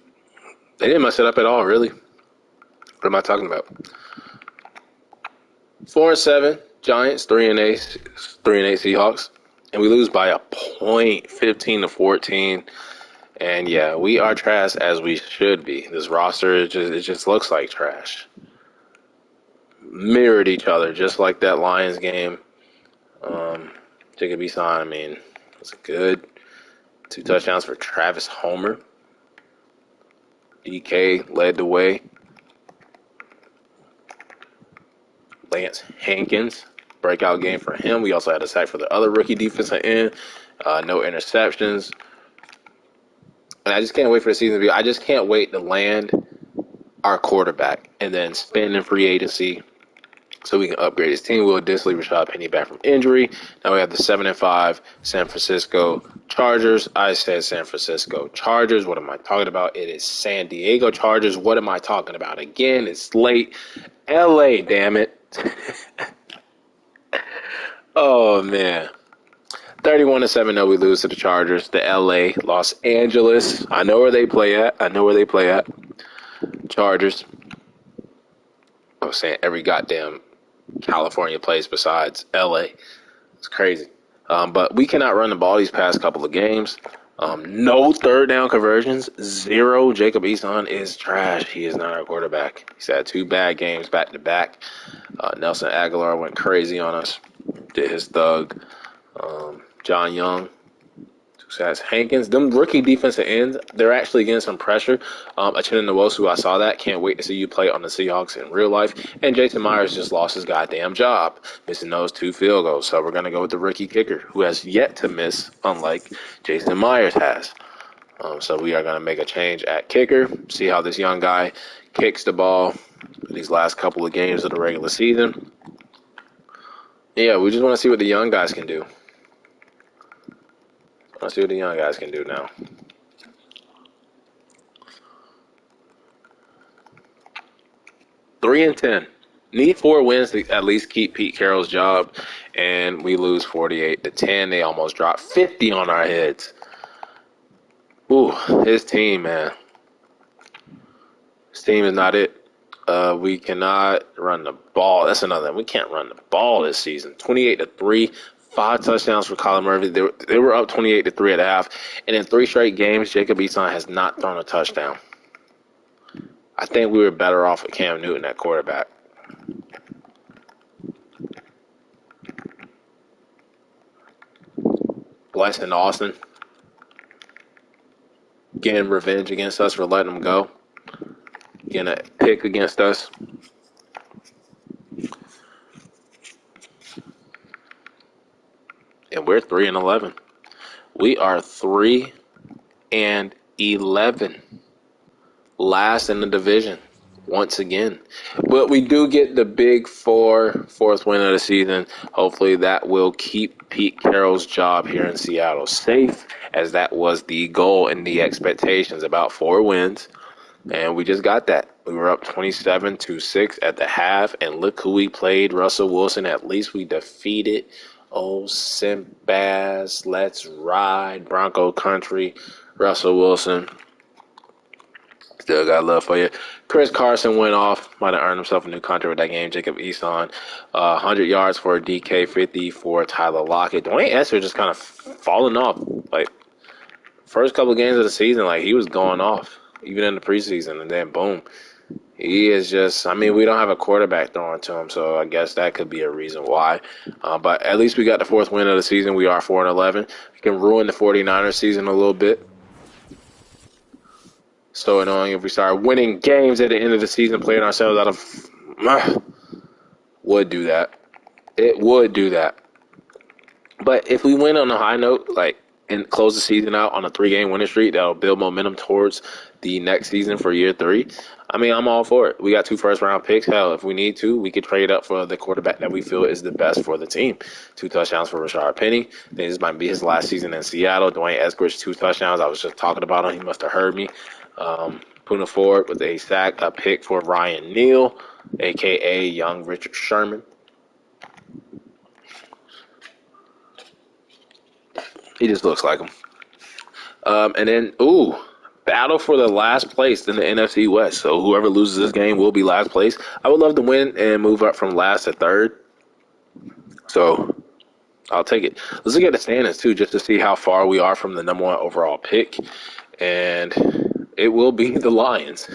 They didn't mess it up at all, really. What am I talking about? 4-7 Giants, 3-8 Seahawks, and we lose by a point, 15-14. And yeah, we are trash as we should be. This roster it just looks like trash. Mirrored each other, just like that Lions game. Jacob Eason, I mean, it's good. 2 touchdowns for Travis Homer. DK led the way. Lance Hankins, breakout game for him. We also had a sack for the other rookie defensive end. No interceptions. And I just can't wait for the season to be. I just can't wait to land our quarterback and then spend in free agency so we can upgrade his team. We'll additionally Rashad Penny back from injury. Now we have the 7-5 San Francisco Chargers. I said San Francisco Chargers. What am I talking about? It is San Diego Chargers. What am I talking about? Again, it's late. LA, damn it. Oh, man. 31-7, no, we lose to the Chargers. The LA, Los Angeles. I know where they play at. Chargers. I was saying every goddamn California place besides LA. It's crazy. But we cannot run the ball these past couple of games. No third down conversions. 0. Jacob Eason is trash. He is not our quarterback. He's had 2 bad games back to back. Nelson Aguilar went crazy on us. Did his thug. John Young. 2 sacks. Hankins. Them rookie defensive ends, they're actually getting some pressure. Achene Nwosu, I saw that. Can't wait to see you play on the Seahawks in real life. And Jason Myers just lost his goddamn job, missing those 2 field goals. So we're going to go with the rookie kicker, who has yet to miss, unlike Jason Myers has. So we are going to make a change at kicker, see how this young guy kicks the ball these last couple of games of the regular season. Yeah, we just want to see what the young guys can do. Let's see what the young guys can do now. Three and 10. Need 4 wins to at least keep Pete Carroll's job, and we lose 48-10. They almost dropped 50 on our heads. Ooh, his team, man. His team is not it. We cannot run the ball. That's another thing. We can't run the ball this season. 28-3. 5 touchdowns for Colin Murphy. They were up 28-3 at half. And in 3 straight games, Jacob Eason has not thrown a touchdown. I think we were better off with Cam Newton at quarterback. Bless in Austin. Getting revenge against us for letting them go. Getting a pick against us. And we're 3-11. We are 3-11. Last in the division. once again. But we do get the big fourth win of the season. Hopefully that will keep Pete Carroll's job here in Seattle safe, as that was the goal and the expectations, about 4 wins. And we just got that. We were up 27-6 at the half, and look who we played, Russell Wilson. At least we defeated Simbaz. Let's ride Bronco country. Russell Wilson. Still got love for you. Chris Carson went off. Might have earned himself a new contract with that game. Jacob Eason, 100 yards for DK, 50 for Tyler Lockett. Dwayne Esther just kind of falling off. Like, first couple of games of the season, like, he was going off, even in the preseason. And then, boom. He is just, I mean, we don't have a quarterback throwing to him, so I guess that could be a reason why. But at least we got the 4th win of the season. We are 4-11. We can ruin the 49ers season a little bit. So annoying if we start winning games at the end of the season, playing ourselves out of... would do that. It would do that. But if we win on a high note, like, and close the season out on a 3-game winning streak, that'll build momentum towards the next season for year 3. I mean, I'm all for it. We got 2 first-round picks. Hell, if we need to, we could trade up for the quarterback that we feel is the best for the team. 2 touchdowns for Rashard Penny. This might be his last season in Seattle. Dwayne Eskridge, 2 touchdowns. I was just talking about him. He must have heard me. Poona Ford with a sack, a pick for Ryan Neal, a.k.a. young Richard Sherman. He just looks like him. And then, battle for the last place in the NFC West. So whoever loses this game will be last place. I would love to win and move up from last to 3rd. So I'll take it. Let's look at the standings, too, just to see how far we are from the number 1 overall pick. And it will be the Lions.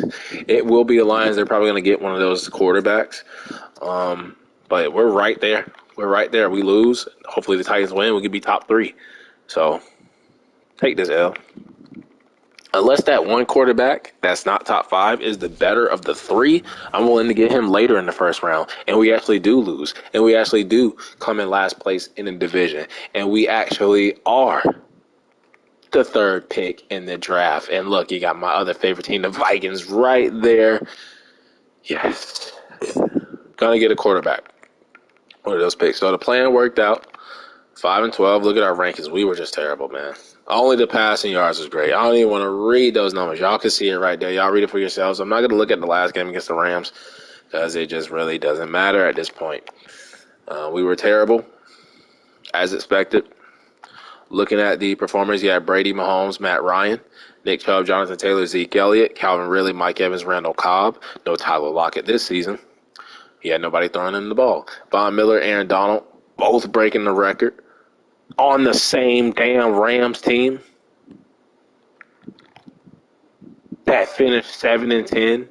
It will be the Lions. They're probably going to get one of those quarterbacks. But we're right there. We're right there. We lose. Hopefully the Titans win. We could be top 3. So take this L. Unless that one quarterback that's not top 5 is the better of the 3, I'm willing to get him later in the first round. And we actually do lose. And we actually do come in last place in the division. And we actually are the 3rd pick in the draft. And look, you got my other favorite team, the Vikings, right there. Yes. Gonna get a quarterback. One of those picks. So the plan worked out. 5-12. Look at our rankings. We were just terrible, man. Only the passing yards was great. I don't even want to read those numbers. Y'all can see it right there. Y'all read it for yourselves. I'm not going to look at the last game against the Rams because it just really doesn't matter at this point. We were terrible, as expected. Looking at the performers, you had Brady, Mahomes, Matt Ryan, Nick Chubb, Jonathan Taylor, Zeke Elliott, Calvin Ridley, Mike Evans, Randall Cobb. No Tyler Lockett this season. He had nobody throwing him the ball. Von Miller, Aaron Donald, both breaking the record on the same damn Rams team that finished 7-10.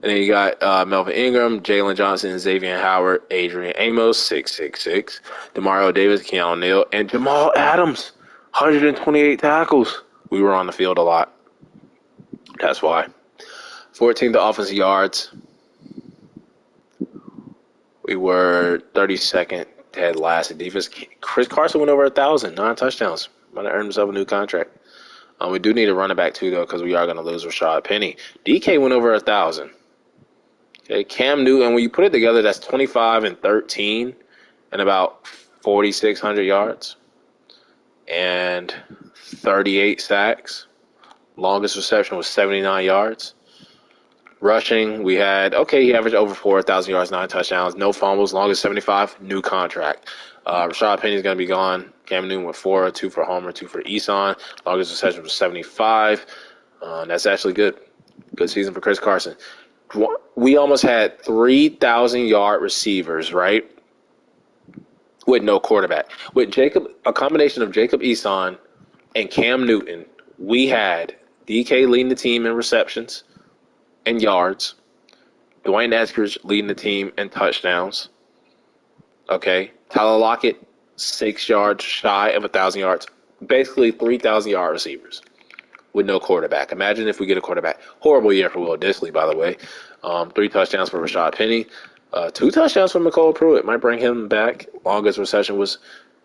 And then you got Melvin Ingram, Jalen Johnson, Xavier Howard, Adrian Amos, 666, Demario Davis, Keanu Neal, and Jamal Adams, 128 tackles. We were on the field a lot. That's why. 14th offensive yards. We were 32nd, dead last in defense. Chris Carson went over 1,000, 9 touchdowns. Might have earned himself a new contract. We do need a running back, too, though, because we are going to lose Rashad Penny. DK went over 1,000. Okay, Cam Newton, when you put it together, that's 25 and 13 and about 4,600 yards and 38 sacks. Longest reception was 79 yards. Rushing, we had, he averaged over 4,000 yards, 9 touchdowns, no fumbles, longest 75, new contract. Rashad Penny's going to be gone. Cam Newton with 4, 2 for Homer, 2 for Eason. Longest reception was 75. That's actually good. Good season for Chris Carson. We almost had 3,000-yard receivers, right? With no quarterback. With a combination of Jacob Eason and Cam Newton, we had DK leading the team in receptions and yards. Dwayne Eskridge leading the team in touchdowns. Okay. Tyler Lockett, 6 yards shy of 1,000 yards. Basically 3,000-yard receivers with no quarterback. Imagine if we get a quarterback. Horrible year for Will Dissly, by the way. 3 touchdowns for Rashad Penny. 2 touchdowns for McCole Pruitt. Might bring him back. Longest reception was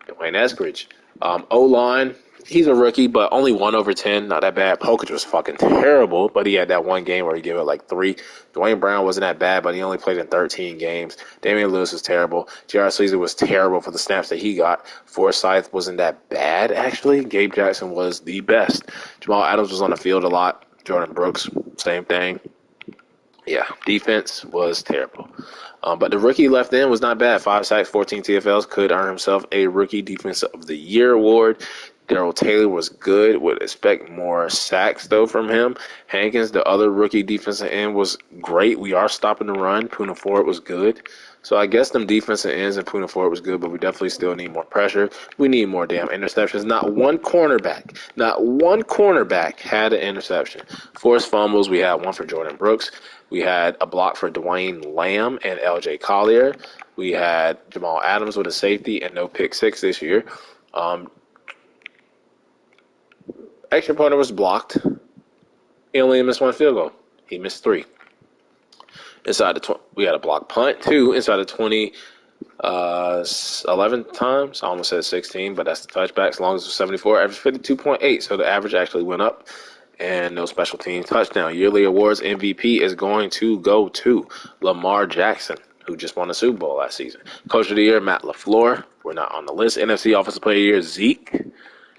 Dwayne Eskridge. O-line, He's a rookie, but only 1/10. Not that bad. Pokic was fucking terrible, but he had that one game where he gave it like 3. Dwayne Brown wasn't that bad, but he only played in 13 games. Damian Lewis was terrible. J.R. Sleazy was terrible for the snaps that he got. Forsyth wasn't that bad, actually. Gabe Jackson was the best. Jamal Adams was on the field a lot. Jordan Brooks, same thing. Yeah, defense was terrible. But the rookie left in was not bad. 5 sacks, 14 TFLs, could earn himself a Rookie Defensive of the Year award. Darrell Taylor was good. Would expect more sacks, though, from him. Hankins, the other rookie defensive end, was great. We are stopping the run. Poona Ford was good. So I guess them defensive ends and Poona Ford was good, but we definitely still need more pressure. We need more damn interceptions. Not one cornerback had an interception. Forced fumbles, we had one for Jordan Brooks. We had a block for Dwayne Lamb and LJ Collier. We had Jamal Adams with a safety and no pick six this year. Extra pointer was blocked. He only missed 1 field goal. He missed 3. Inside the we had a block punt, 2 inside the 20, 11 times. I almost said 16, but that's the touchback. As long as it was 74, average 52.8. So the average actually went up. And no special team touchdown. Yearly awards MVP is going to go to Lamar Jackson, who just won the Super Bowl last season. Coach of the Year, Matt LaFleur. We're not on the list. NFC Offensive Player of the Year, Zeke.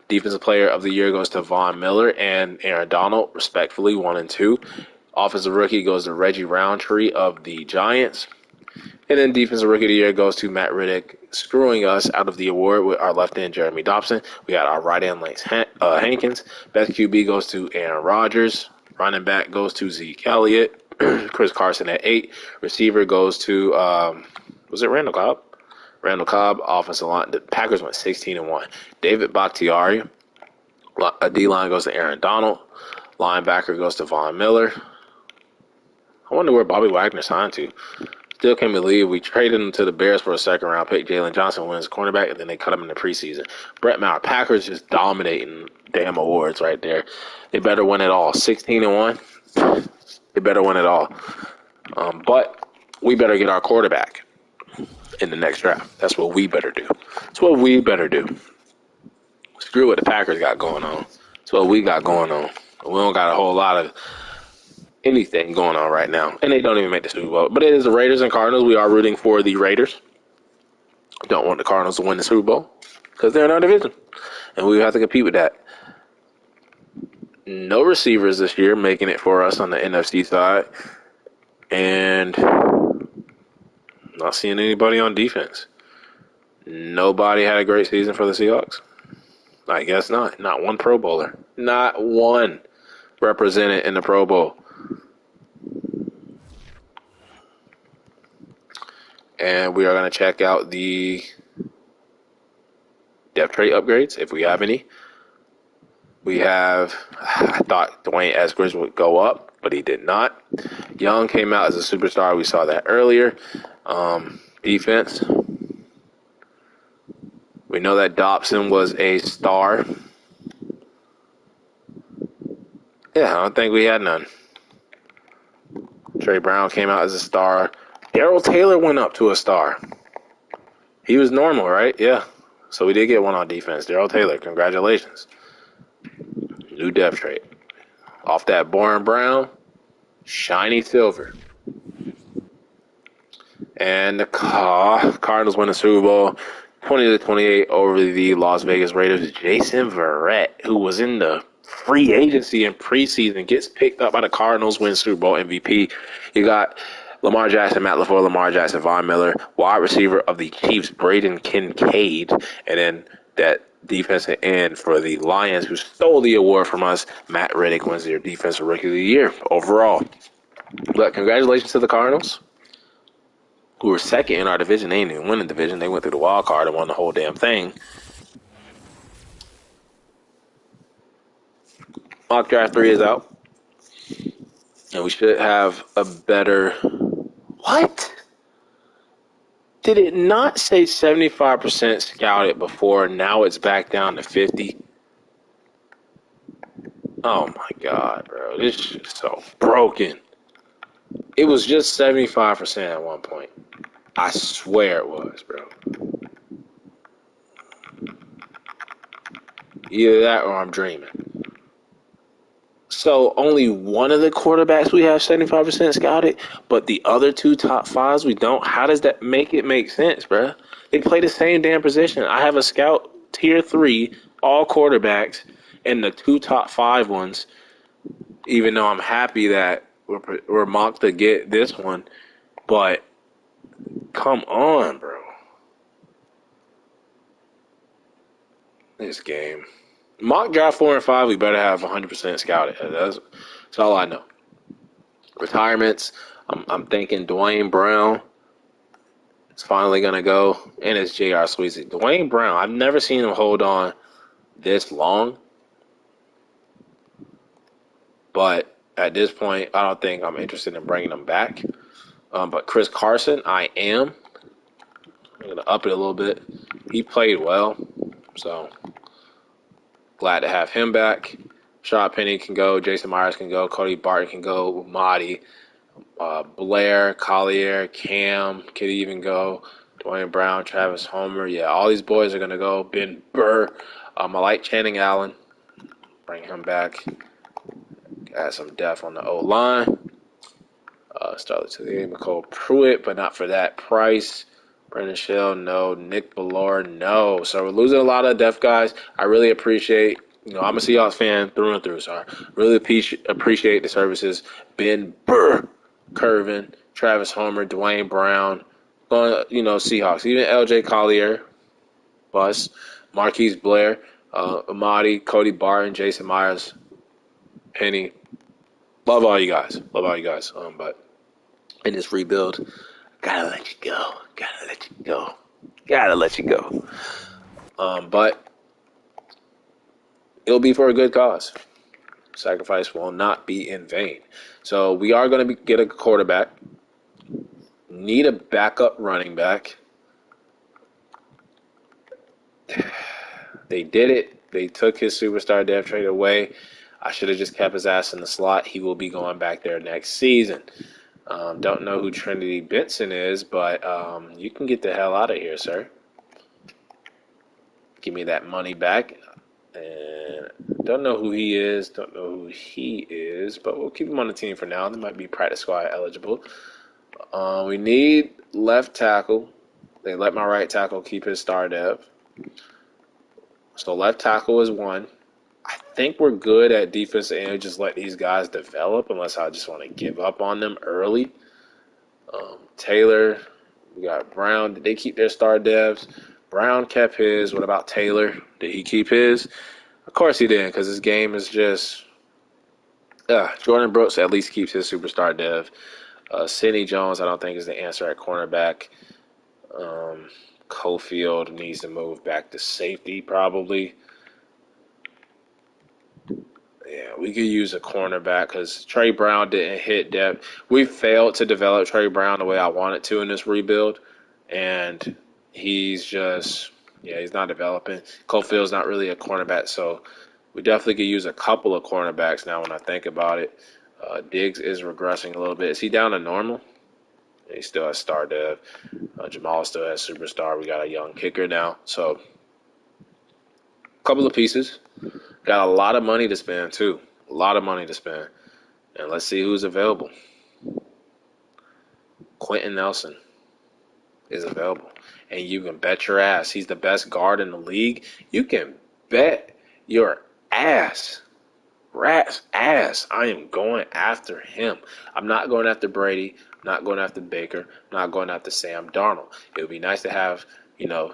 Defensive Player of the Year goes to Von Miller and Aaron Donald, respectfully, 1 and 2. Offensive Rookie goes to Reggie Roundtree of the Giants. And then Defensive Rookie of the Year goes to Matt Riddick, screwing us out of the award with our left end, Jeremy Dobson. We got our right end, Lance Hankins. Best QB goes to Aaron Rodgers. Running back goes to Zeke Elliott. Chris Carson at 8. Receiver goes to, was it Randall Cobb? Randall Cobb. Offensive line. The Packers went 16-1. David Bakhtiari. D-line goes to Aaron Donald. Linebacker goes to Von Miller. I wonder where Bobby Wagner signed to. Still can't believe we traded him to the Bears for a second-round pick. Jalen Johnson wins cornerback, and then they cut him in the preseason. Brett Maher, Packers just dominating damn awards right there. They better win it all. 16-1. They better win it all. But we better get our quarterback in the next draft. That's what we better do. That's what we better do. Screw what the Packers got going on. That's what we got going on. We don't got a whole lot of anything going on right now. And they don't even make the Super Bowl. But it is the Raiders and Cardinals. We are rooting for the Raiders. Don't want the Cardinals to win the Super Bowl because they're in our division. And we have to compete with that. No receivers this year making it for us on the NFC side. And not seeing anybody on defense. Nobody had a great season for the Seahawks. I guess not. Not one Pro Bowler. Not one represented in the Pro Bowl. And we are going to check out the depth trait upgrades, if we have any. I thought Dwayne Eskridge would go up, but he did not. Young came out as a superstar. We saw that earlier. Defense. We know that Dobson was a star. Yeah, I don't think we had none. Trey Brown came out as a star. Darrell Taylor went up to a star. He was normal, right? Yeah. So we did get one on defense. Darrell Taylor, congratulations. New depth trait. Off that Bourne Brown, shiny silver. And the Cardinals win the Super Bowl 20-28 over the Las Vegas Raiders. Jason Verrett, who was in the free agency in preseason, gets picked up by the Cardinals, wins Super Bowl MVP. You got Lamar Jackson, Matt LaFleur, Lamar Jackson, Von Miller, wide receiver of the Chiefs, Braden Kincaid, and then that defensive end for the Lions, who stole the award from us, Matt Riddick, wins their Defensive Rookie of the Year overall. But congratulations to the Cardinals, who were second in our division. They didn't even win the division. They went through the wild card and won the whole damn thing. Mock Draft 3 is out. And we should have a better... What? Did it not say 75% scouted before? Now it's back down to 50? Oh my God, bro. This shit's so broken. It was just 75% at one point. I swear it was, bro. Either that or I'm dreaming. So only one of the quarterbacks we have 75% scouted, but the other two top fives we don't. How does that make sense, bruh? They play the same damn position. I have a scout tier three, all quarterbacks, and the two top five ones. Even though I'm happy that we're mocked to get this one, but come on, bro. This game. Mock draft 4 and 5, we better have 100% scouted. That's all I know. Retirements, I'm thinking Dwayne Brown is finally going to go, and it's J.R. Sweezy. Dwayne Brown, I've never seen him hold on this long, but at this point, I don't think I'm interested in bringing him back. But Chris Carson, I am. I'm going to up it a little bit. He played well, so glad to have him back. Rashad Penny can go. Jason Myers can go. Cody Barton can go. Umadi, Blair, Collier, Cam could even go. Dwayne Brown, Travis Homer. Yeah, all these boys are going to go. Ben Burr. I like Channing Allen. Bring him back. Add some depth on the O-line. Started to the McCole Pruitt, but not for that price. Brendan Shell, no. Nick Ballore, no. So we're losing a lot of depth guys. I really appreciate, I'm a Seahawks fan through and through, so I really appreciate the services. Ben Burr, Curvin, Travis Homer, Dwayne Brown, Seahawks. Even LJ Collier, Bus, Marquise Blair, Amadi, Cody Barton, Jason Myers, Penny. Love all you guys. But in this rebuild, gotta let you go. But it'll be for a good cause. Sacrifice will not be in vain. So we are going to get a quarterback. Need a backup running back. They did it. They took his superstar depth trade away. I should have just kept his ass in the slot. He will be going back there next season. Don't know who Trinity Benson is, but you can get the hell out of here, sir. Give me that money back. And don't know who he is, but we'll keep him on the team for now. They might be practice squad eligible. We need left tackle. They let my right tackle keep his star dev. So left tackle is one. I think we're good at defensive end. Just let these guys develop unless I just want to give up on them early. Taylor, we got Brown. Did they keep their star devs? Brown kept his. What about Taylor? Did he keep his? Of course he did, because his game is just... Jordan Brooks at least keeps his superstar dev. Sidney Jones, I don't think, is the answer at cornerback. Cofield needs to move back to safety, probably. Yeah, we could use a cornerback because Trey Brown didn't hit depth. We failed to develop Trey Brown the way I wanted to in this rebuild, and he's not developing. Cofield's not really a cornerback, so we definitely could use a couple of cornerbacks now when I think about it. Diggs is regressing a little bit. Is he down to normal? He still has star dev. Jamal still has superstar. We got a young kicker now. So a couple of pieces. Got a lot of money to spend, too. A lot of money to spend. And let's see who's available. Quentin Nelson is available. And you can bet your ass he's the best guard in the league. You can bet your ass. Rat's ass. I am going after him. I'm not going after Brady. I'm not going after Baker. I'm not going after Sam Darnold. It would be nice to have,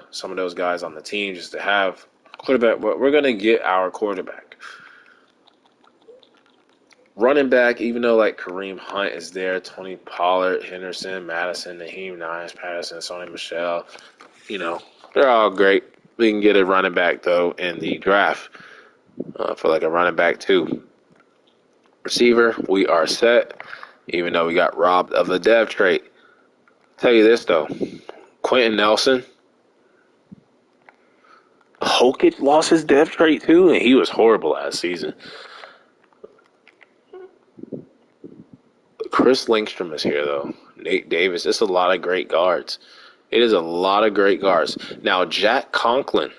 some of those guys on the team just to have quarterback. But we're going to get our quarterback. Running back, even though like Kareem Hunt is there, Tony Pollard, Henderson, Madison, Naheem Hines, Patterson, Sony Michel, they're all great. We can get a running back, though, in the draft for like a running back, too. Receiver, we are set, even though we got robbed of the dev trait. Tell you this, though. Quentin Nelson, Hokett lost his dev trait, too, and he was horrible last season. Chris Lindstrom is here, though. Nate Davis. It's a lot of great guards. It is a lot of great guards. Now, Jack Conklin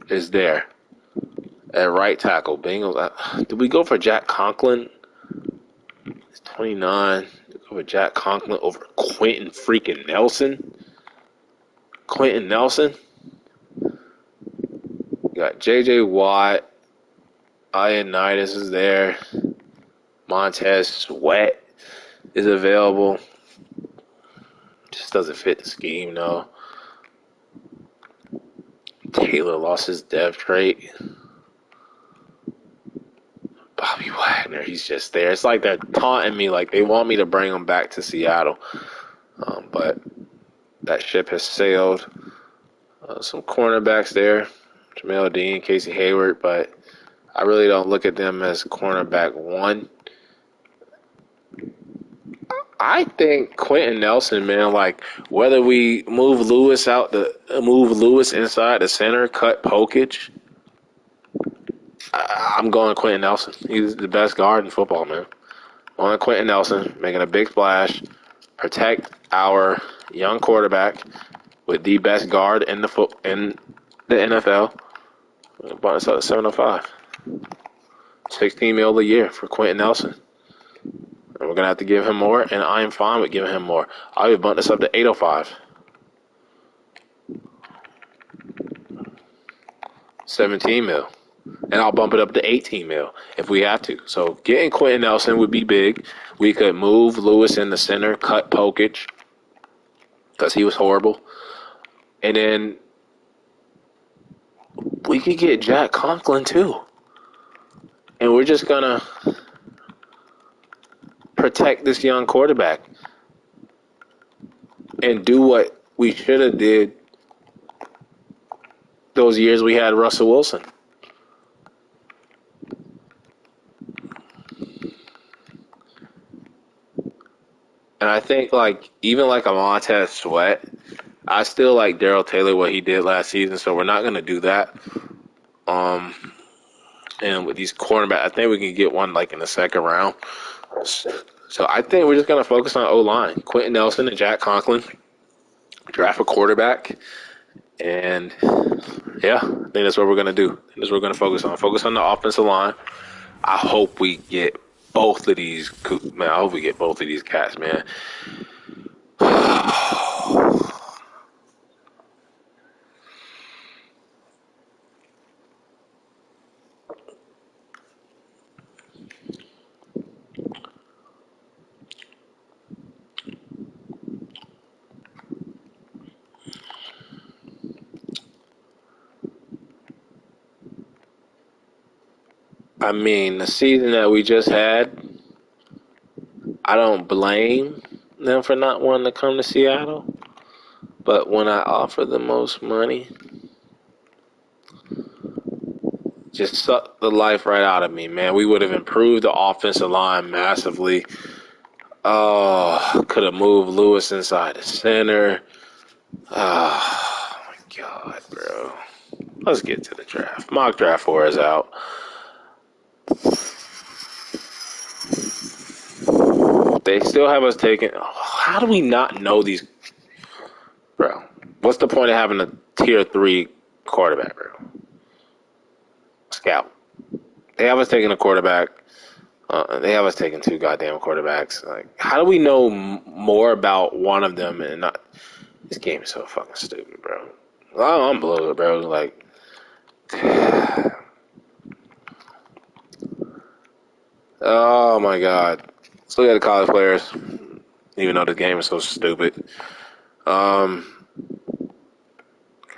is there At right tackle, Bengals. Did we go for Jack Conklin? It's 29. Did we go for Jack Conklin over Quentin freaking Nelson? Quentin Nelson? You got J.J. Watt. Ioannidis is there. Montez Sweat is available. Just doesn't fit the scheme, though. Taylor lost his dev trait. Bobby Wagner, he's just there. It's like they're taunting me, like they want me to bring him back to Seattle. But that ship has sailed. Some cornerbacks there. Jamel Dean, Casey Hayward, but I really don't look at them as cornerback one. I think Quentin Nelson, man, like whether we move Lewis inside the center, cut Pokich, I'm going Quentin Nelson. He's the best guard in football, man. On Quentin Nelson, making a big splash, protect our young quarterback with the best guard in the NFL. Bought us up at 705. $16 million a year for Quentin Nelson. And we're gonna have to give him more, and I am fine with giving him more. I would bump this up to 805. 17 mil. And I'll bump it up to 18 mil if we have to. So getting Quentin Nelson would be big. We could move Lewis in the center, cut Pokich, because he was horrible. And then we could get Jack Conklin too. And we're just going to protect this young quarterback and do what we should have did those years we had Russell Wilson. And I think, like, even like a Montez Sweat, I still like Darrell Taylor, what he did last season, so we're not going to do that. And with these cornerbacks, I think we can get one, like, in the second round. So I think we're just going to focus on O-line. Quentin Nelson and Jack Conklin, draft a quarterback, and, yeah, I think that's what we're going to do. That's what we're going to focus on. Focus on the offensive line. I hope we get both of these, man. I hope we get both of these cats, man. I mean, the season that we just had, I don't blame them for not wanting to come to Seattle. But when I offer the most money, just sucked the life right out of me, man. We would have improved the offensive line massively. Oh, could have moved Lewis inside the center. Oh, my God, bro. Let's get to the draft. Mock draft 4 is out. They still have us taking. How do we not know these? Bro, what's the point of having a tier 3 quarterback, bro? Scout. They have us taking a quarterback. They have us taking 2 goddamn quarterbacks. Like, how do we know more about one of them and not? This game is so fucking stupid, bro. I'm bloated, bro. Like, oh my God. Let's look at the college players. Even though the game is so stupid. Come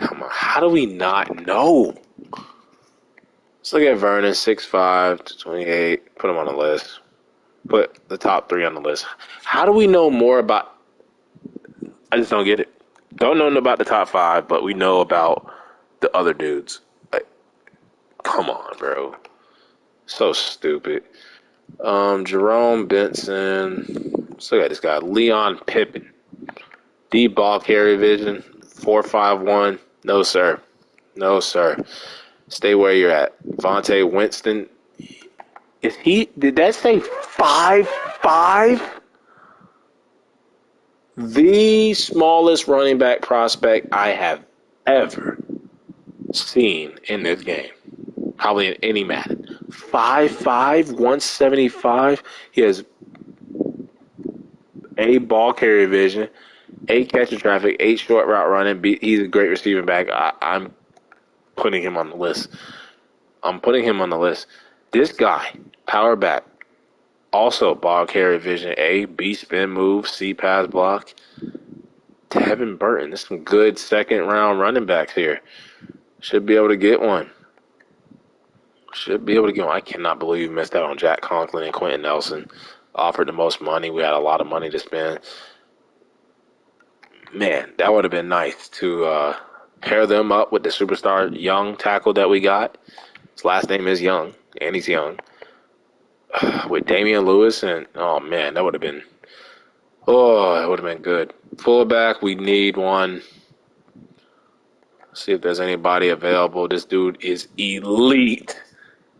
on. How do we not know? Let's look at Vernon, 6'5" to 28. Put him on the list. Put the top 3 on the list. How do we know more about? I just don't get it. Don't know about the top 5, but we know about the other dudes. Like, come on, bro. So stupid. Jerome Benson. Let's look at this guy. Leon Pippen. D ball carry vision. 4.51. No, sir. No, sir. Stay where you're at. Vontae Winston. Did that say 5'5"? The smallest running back prospect I have ever seen in this game. probably in any Madden. 5'5", 175. He has A, ball carrier vision, A, catching traffic, 8 short route running. He's a great receiving back. I'm putting him on the list. This guy, power back, also ball carrier vision, A, B, spin move, C, pass block. Tevin Burton. There's some good second round running backs here. Should be able to get one. I cannot believe we missed out on Jack Conklin and Quentin Nelson. Offered the most money. We had a lot of money to spend. Man, that would have been nice to pair them up with the superstar young tackle that we got. His last name is Young, and he's young. With Damian Lewis, and oh man, that would have been good. Fullback, we need one. See if there's anybody available. This dude is elite.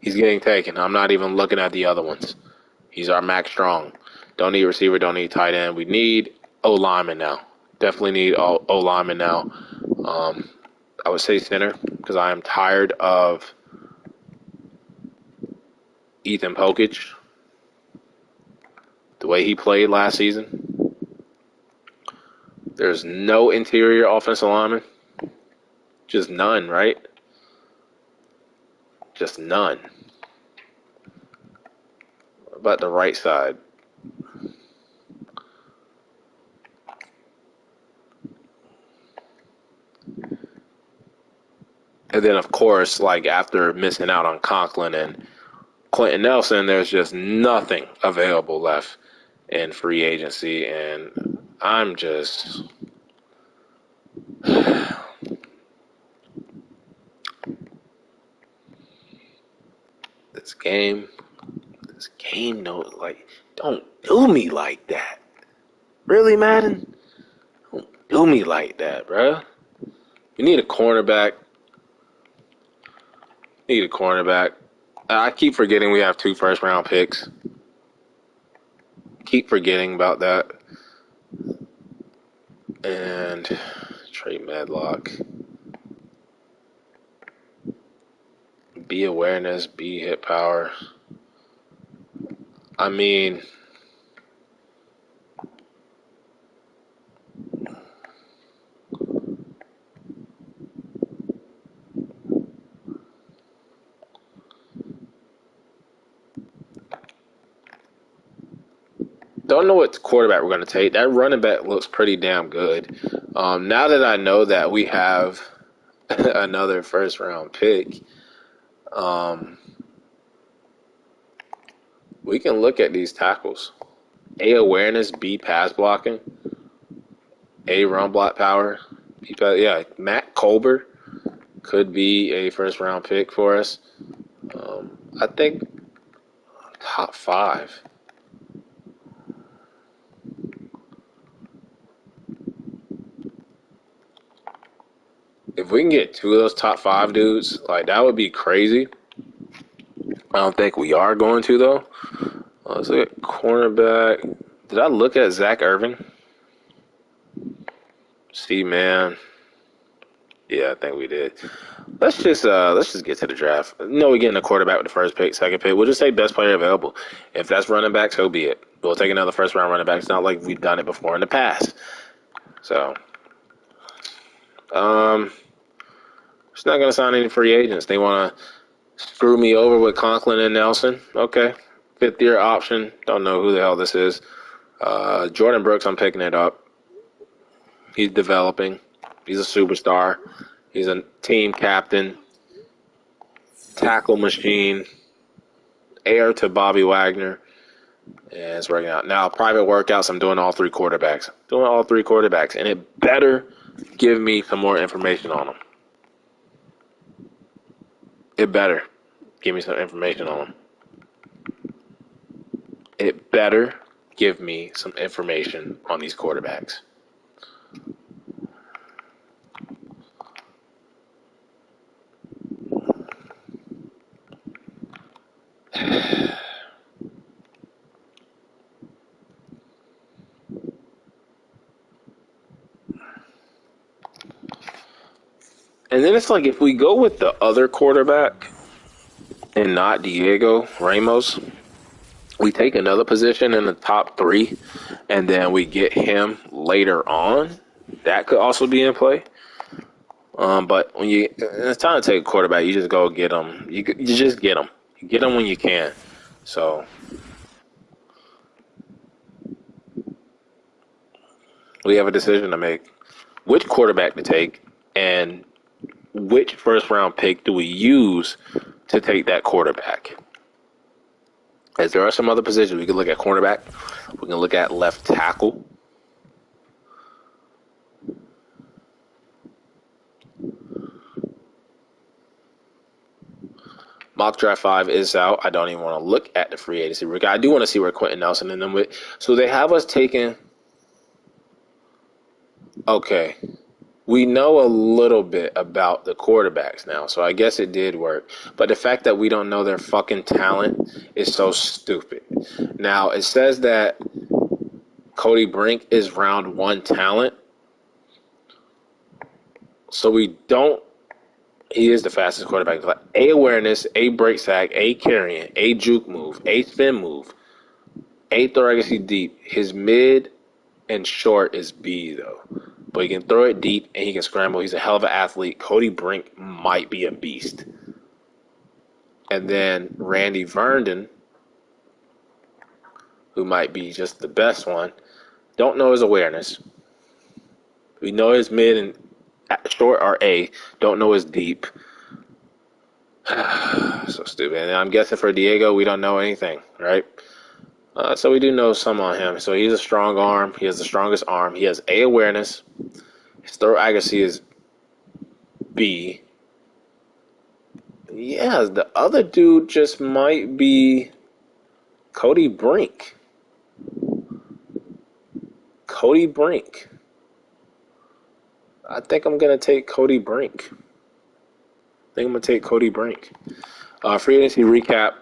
He's getting taken. I'm not even looking at the other ones. He's our Max Strong. Don't need receiver, don't need tight end. We need O-lineman now. Definitely need O-lineman now. I would say center because I am tired of Ethan Pokich. The way he played last season. There's no interior offensive lineman. Just none, right? Just none. What about the right side? And then, of course, like after missing out on Conklin and Quentin Nelson, there's just nothing available left in free agency. And I'm just... This game, don't do me like that. Really, Madden? Don't do me like that, bruh. You need a cornerback. I keep forgetting we have 2 first-round picks. Keep forgetting about that. And Trey Medlock. B awareness, B hit power. I mean, don't know what quarterback we're going to take. That running back looks pretty damn good. Now that I know that we have another first-round pick, we can look at these tackles. A awareness, B pass blocking, A run block power. Yeah, Matt Colbert could be a first-round pick for us. I think top 5. If we can get 2 of those top 5 dudes, like that would be crazy. I don't think we are going to though. Let's look at cornerback. Did I look at Zach Irvin? See, man. Yeah, I think we did. Let's just get to the draft. No, we're getting a quarterback with the first pick, second pick. We'll just say best player available. If that's running back, so be it. We'll take another first round running back. It's not like we've done it before in the past. So, it's not gonna sign any free agents. They want to screw me over with Conklin and Nelson. Okay, 5th-year option. Don't know who the hell this is. Jordan Brooks, I'm picking it up. He's developing. He's a superstar. He's a team captain, tackle machine, heir to Bobby Wagner, and it's working out. Now, private workouts, I'm doing all 3 quarterbacks. And it better give me some more information on them. It better give me some information on them. It better give me some information on these quarterbacks. And then it's like if we go with the other quarterback, and not Diego Ramos, we take another position in the top 3, and then we get him later on. That could also be in play. But when it's time to take a quarterback, you just go get him. You just get him. You get him when you can. So we have a decision to make: which quarterback to take, and which first round pick do we use to take that quarterback? As there are some other positions we can look at: cornerback, we can look at left tackle. Mock Draft 5 is out. I don't even want to look at the free agency. I do want to see where Quentin Nelson and them with. So they have us taking. Okay. We know a little bit about the quarterbacks now, so I guess it did work. But the fact that we don't know their fucking talent is so stupid. Now, it says that Cody Brink is round 1 talent. So we don't. He is the fastest quarterback. A awareness, A break sack, A carrying, A juke move, A spin move, A throw accuracy deep. His mid and short is B though, but he can throw it deep and he can scramble. He's a hell of an athlete. Cody Brink might be a beast. And then Randy Vernon, who might be just the best one. Don't know his awareness. We know his mid and short are A. Don't know his deep. So stupid. And I'm guessing for Diego, we don't know anything, right? So we do know some on him. So he's a strong arm. He has the strongest arm. He has A awareness. His throw accuracy is B. Yeah, the other dude just might be Cody Brink. Cody Brink. I think I'm going to take Cody Brink. Free agency recap.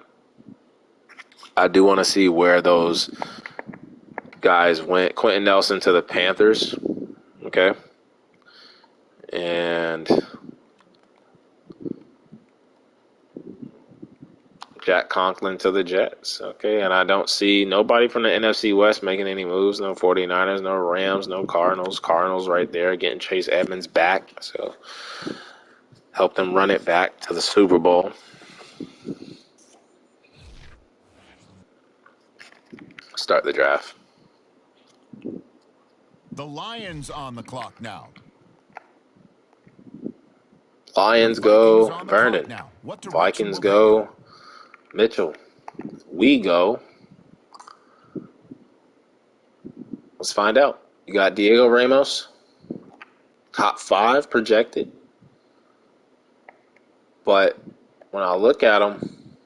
I do want to see where those guys went. Quentin Nelson to the Panthers. Okay. And Jack Conklin to the Jets. Okay. And I don't see nobody from the NFC West making any moves. No 49ers, no Rams, no Cardinals. Cardinals right there getting Chase Edmonds back. So help them run it back to the Super Bowl. Start the draft. The Lions on the clock now. Lions go Vernon. Vikings go Mitchell. We go. Let's find out. You got Diego Ramos, top 5 projected. But when I look at him,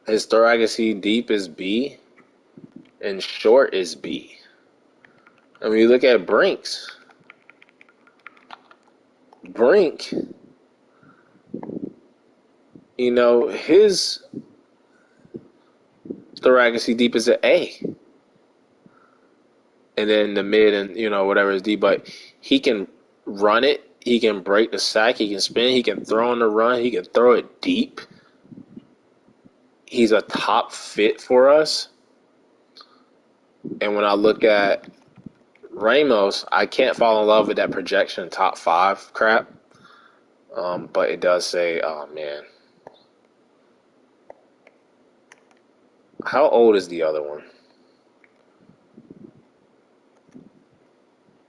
his throw accuracy deep is B and short is B. And when you look at Brink, you know, his throw accuracy deep is an A. And then the mid and, you know, whatever is D. But he can run it. He can break the sack. He can spin. He can throw on the run. He can throw it deep. He's a top fit for us. And when I look at Ramos, I can't fall in love with that projection top 5 crap. But it does say, oh, man. How old is the other one?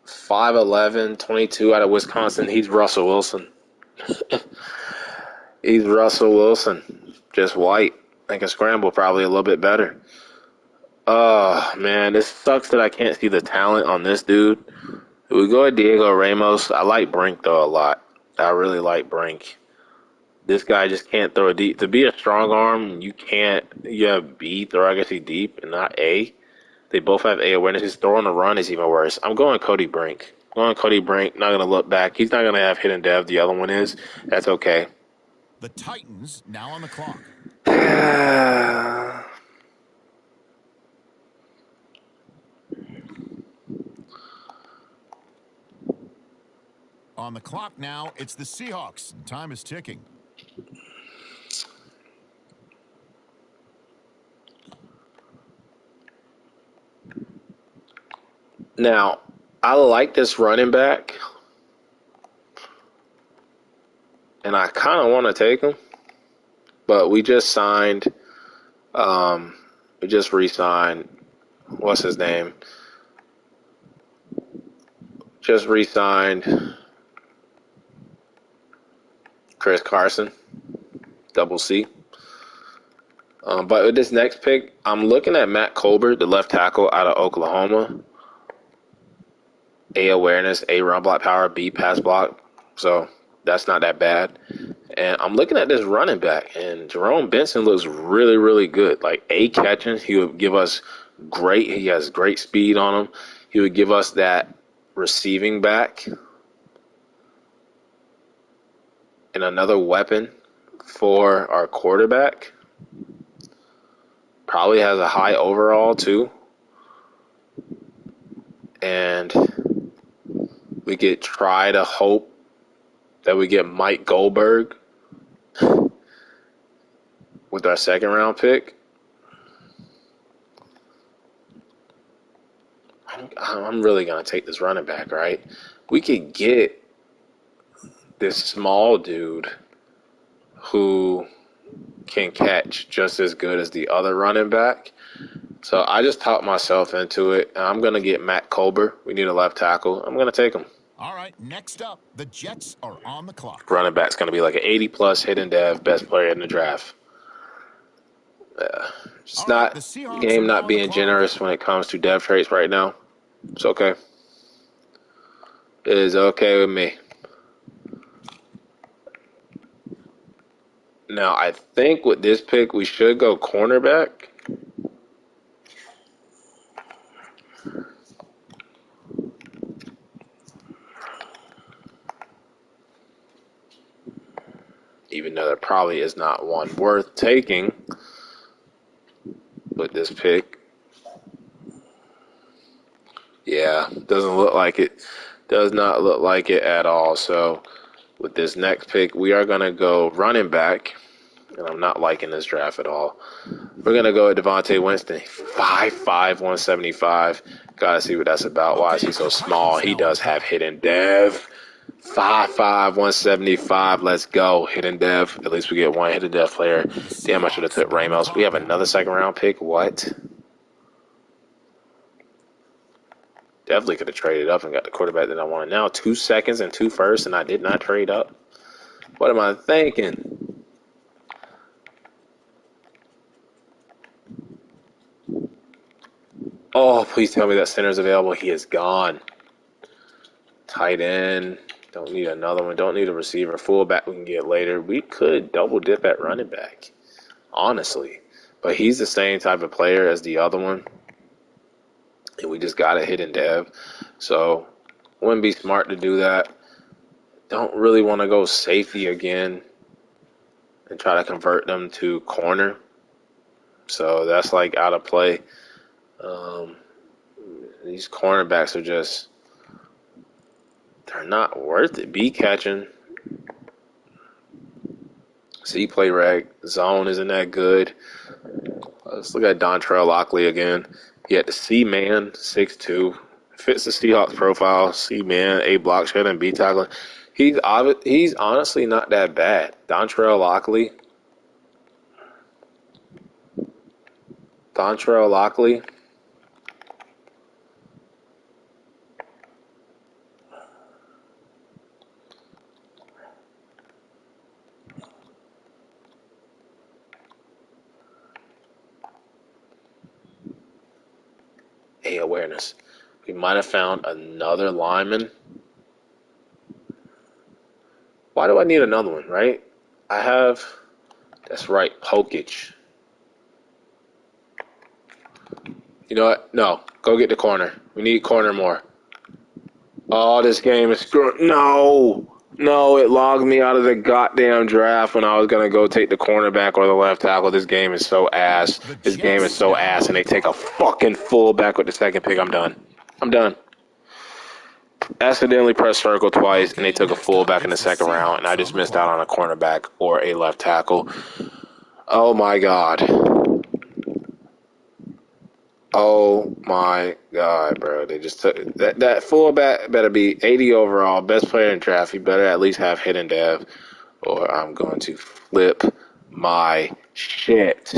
5'11", 22 out of Wisconsin. He's Russell Wilson. He's Russell Wilson. Just white. I can scramble probably a little bit better. Oh, man. This sucks that I can't see the talent on this dude. If we go with Diego Ramos, I like Brink, though, a lot. I really like Brink. This guy just can't throw it deep. To be a strong arm, you have B, throw accuracy deep, and not A. They both have A awareness. His throw on the run is even worse. I'm going Cody Brink. Not going to look back. He's not going to have hidden dev. The other one is. That's okay. The Titans now on the clock. On the clock now, it's the Seahawks. Time is ticking. Now, I like this running back, and I kind of want to take him, but we just signed, we just re-signed, what's his name? Just re-signed Chris Carson, double C. But with this next pick, I'm looking at Matt Colbert, the left tackle out of Oklahoma. A, awareness, A, run block power, B, pass block. So that's not that bad. And I'm looking at this running back, and Jerome Benson looks really, really good. Like, A, catching, he would give us he has great speed on him. He would give us that receiving back and another weapon for our quarterback. Probably has a high overall, too. And we could try to hope that we get Mike Goldberg with our second round pick. I'm really going to take this running back, right? We could get this small dude who can catch just as good as the other running back. So I just talked myself into it, and I'm going to get Matt Colbert. We need a left tackle. I'm going to take him. All right, next up, the Jets are on the clock. Running back's going to be like an 80-plus hidden dev, best player in the draft. It's not game not being generous when it comes to dev traits right now. It's okay. It is okay with me. Now, I think with this pick, we should go cornerback. Even though there probably is not one worth taking with this pick. Yeah, doesn't look like it. Does not look like it at all. So with this next pick, we are going to go running back. And I'm not liking this draft at all. We're going to go at Devontae Winston. 5'5", 175. Got to see what that's about. Why is he so small? He does have hidden dev. 5'5", 175. Let's go. Hidden dev. At least we get one hidden dev player. Damn, I should have took Ramos. We have another second-round pick. What? Definitely could have traded up and got the quarterback that I wanted. Now 2 seconds and 2 firsts, and I did not trade up. What am I thinking? Oh, please tell me that center's available. He is gone. Tight end. Don't need another one. Don't need a receiver. Fullback we can get later. We could double dip at running back, honestly. But he's the same type of player as the other one. And we just got a hidden dev. So wouldn't be smart to do that. Don't really want to go safety again and try to convert them to corner. So that's like out of play. These cornerbacks are just, they're not worth it. B catching. C play reg. Zone isn't that good. Let's look at Dontrell Lockley again. He had the C-man, 6'2". Fits the Seahawks profile. C-man, A block shed, and B tackling. He's honestly not that bad. Dontrell Lockley. A awareness. We might have found another lineman. Why do I need another one, right? That's right, Pokich. You know what? No, go get the corner. We need corner more. Oh, this game is screwed. No, it logged me out of the goddamn draft when I was going to go take the cornerback or the left tackle. This game is so ass. And they take a fucking fullback with the second pick. I'm done. Accidentally pressed circle twice, and they took a fullback in the second round, and I just missed out on a cornerback or a left tackle. Oh, my God. Oh my God, bro! They just took that fullback better be 80 overall, best player in draft. He better at least have hidden dev, or I'm going to flip my shit.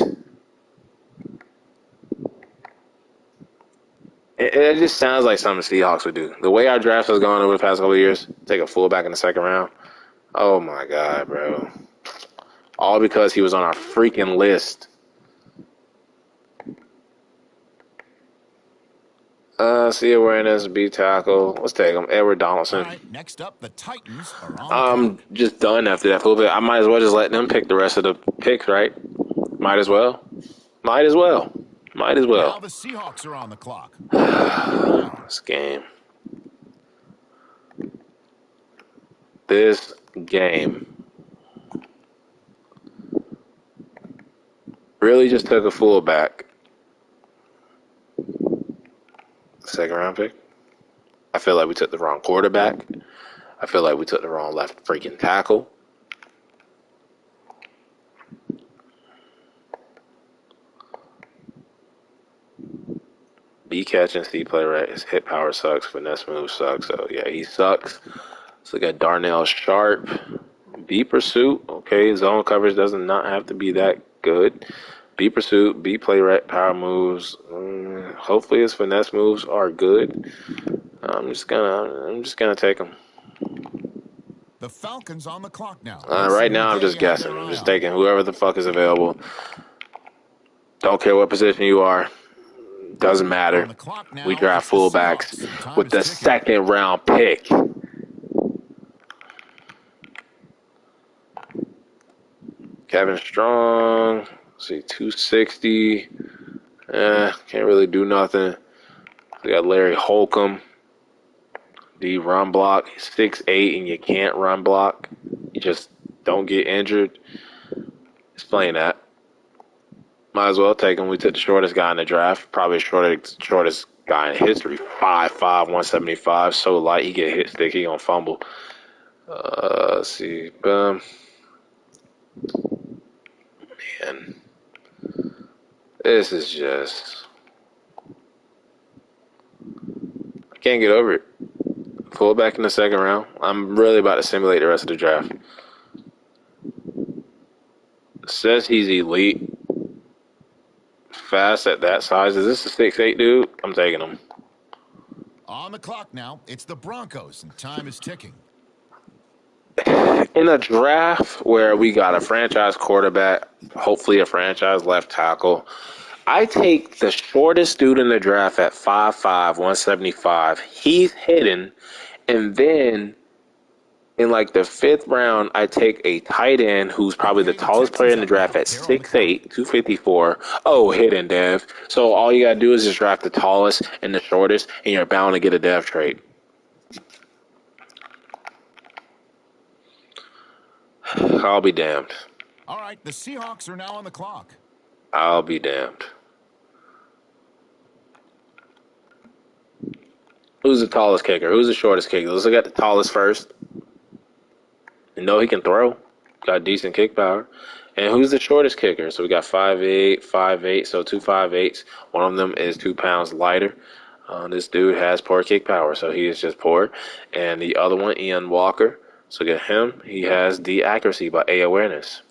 It just sounds like something the Seahawks would do. The way our draft has gone over the past couple of years, take a fullback in the second round. Oh my God, bro! All because he was on our freaking list. See awareness, B tackle. Let's take him. Edward All Donaldson. right, next up, the Titans are on the I'm clock. just done after that fullback. I might as well just let them pick the rest of the picks, right? Might as well. Might as well. Might as Now well. the Seahawks are on the clock. Who do they have their eye on? This game. This game. Really just took a fullback. Second round pick. I feel like we took the wrong quarterback. I feel like we took the wrong left freaking tackle. B catch and C play right. His hit power sucks. Finesse move sucks. So yeah, he sucks. Let's look at Darnell Sharp. B pursuit. Okay, zone coverage doesn't not have to be that good. B pursuit. B play right. Power moves. Hopefully his finesse moves are good. I'm just gonna take him. The Falcons on the clock now. Right now, I'm just guessing. I'm just taking whoever the fuck is available. Don't care what position you are. Doesn't matter. On the clock now, We draft it's the fullbacks Seahawks, and time with is the ticking. second round pick. Kevin Strong. Let's see, 260. Can't really do nothing. We got Larry Holcomb. Do you run block? He's 6'8", and you can't run block. You just don't get injured. Explain that. Might as well take him. We took the shortest guy in the draft. Probably shortest guy in history. 5'5", 175. So light, he get hit stick. He gonna fumble. Let's see. Man. This is just... I can't get over it. Fullback in the second round. I'm really about to simulate the rest of the draft. Says he's elite. Fast at that size. Is this a 6'8" dude? I'm taking him. On the clock now, it's the Broncos, and time is ticking. In a draft where we got a franchise quarterback, hopefully a franchise left tackle, I take the shortest dude in the draft at 5'5", 175. He's hidden. And then in like the fifth round, I take a tight end who's probably the tallest player in the draft at 6'8", 254. Oh, hidden dev. So all you got to do is just draft the tallest and the shortest, and you're bound to get a dev trade. I'll be damned. All right, the Seahawks are now on the clock. I'll be damned. Who's the tallest kicker? Who's the shortest kicker? Let's look at the tallest first. You know he can throw. Got decent kick power. And who's the shortest kicker? So we got 5'8", 5'8", so 2 5'8". One of them is 2 pounds lighter. This dude has poor kick power, so he is just poor. And the other one, Ian Walker. So get him. He has D accuracy by A awareness.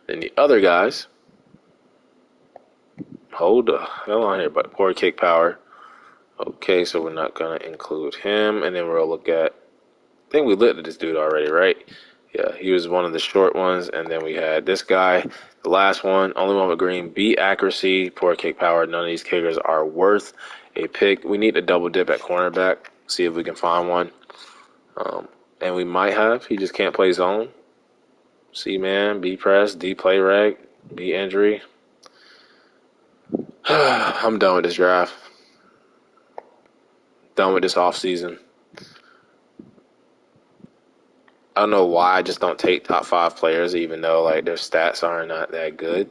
Then the other guys. Hold the hell on here, but poor kick power. Okay, so we're not going to include him. And then we'll look at, I think we looked at this dude already, right? Yeah, he was one of the short ones. And then we had this guy, the last one, only one with green, B accuracy, poor kick power. None of these kickers are worth a pick. We need to double dip at cornerback, see if we can find one. And we might have. He just can't play zone. C man, B press, D play reg, B injury. I'm done with this draft. Done with this offseason. I don't know why I just don't take top 5 players, even though like their stats are not that good.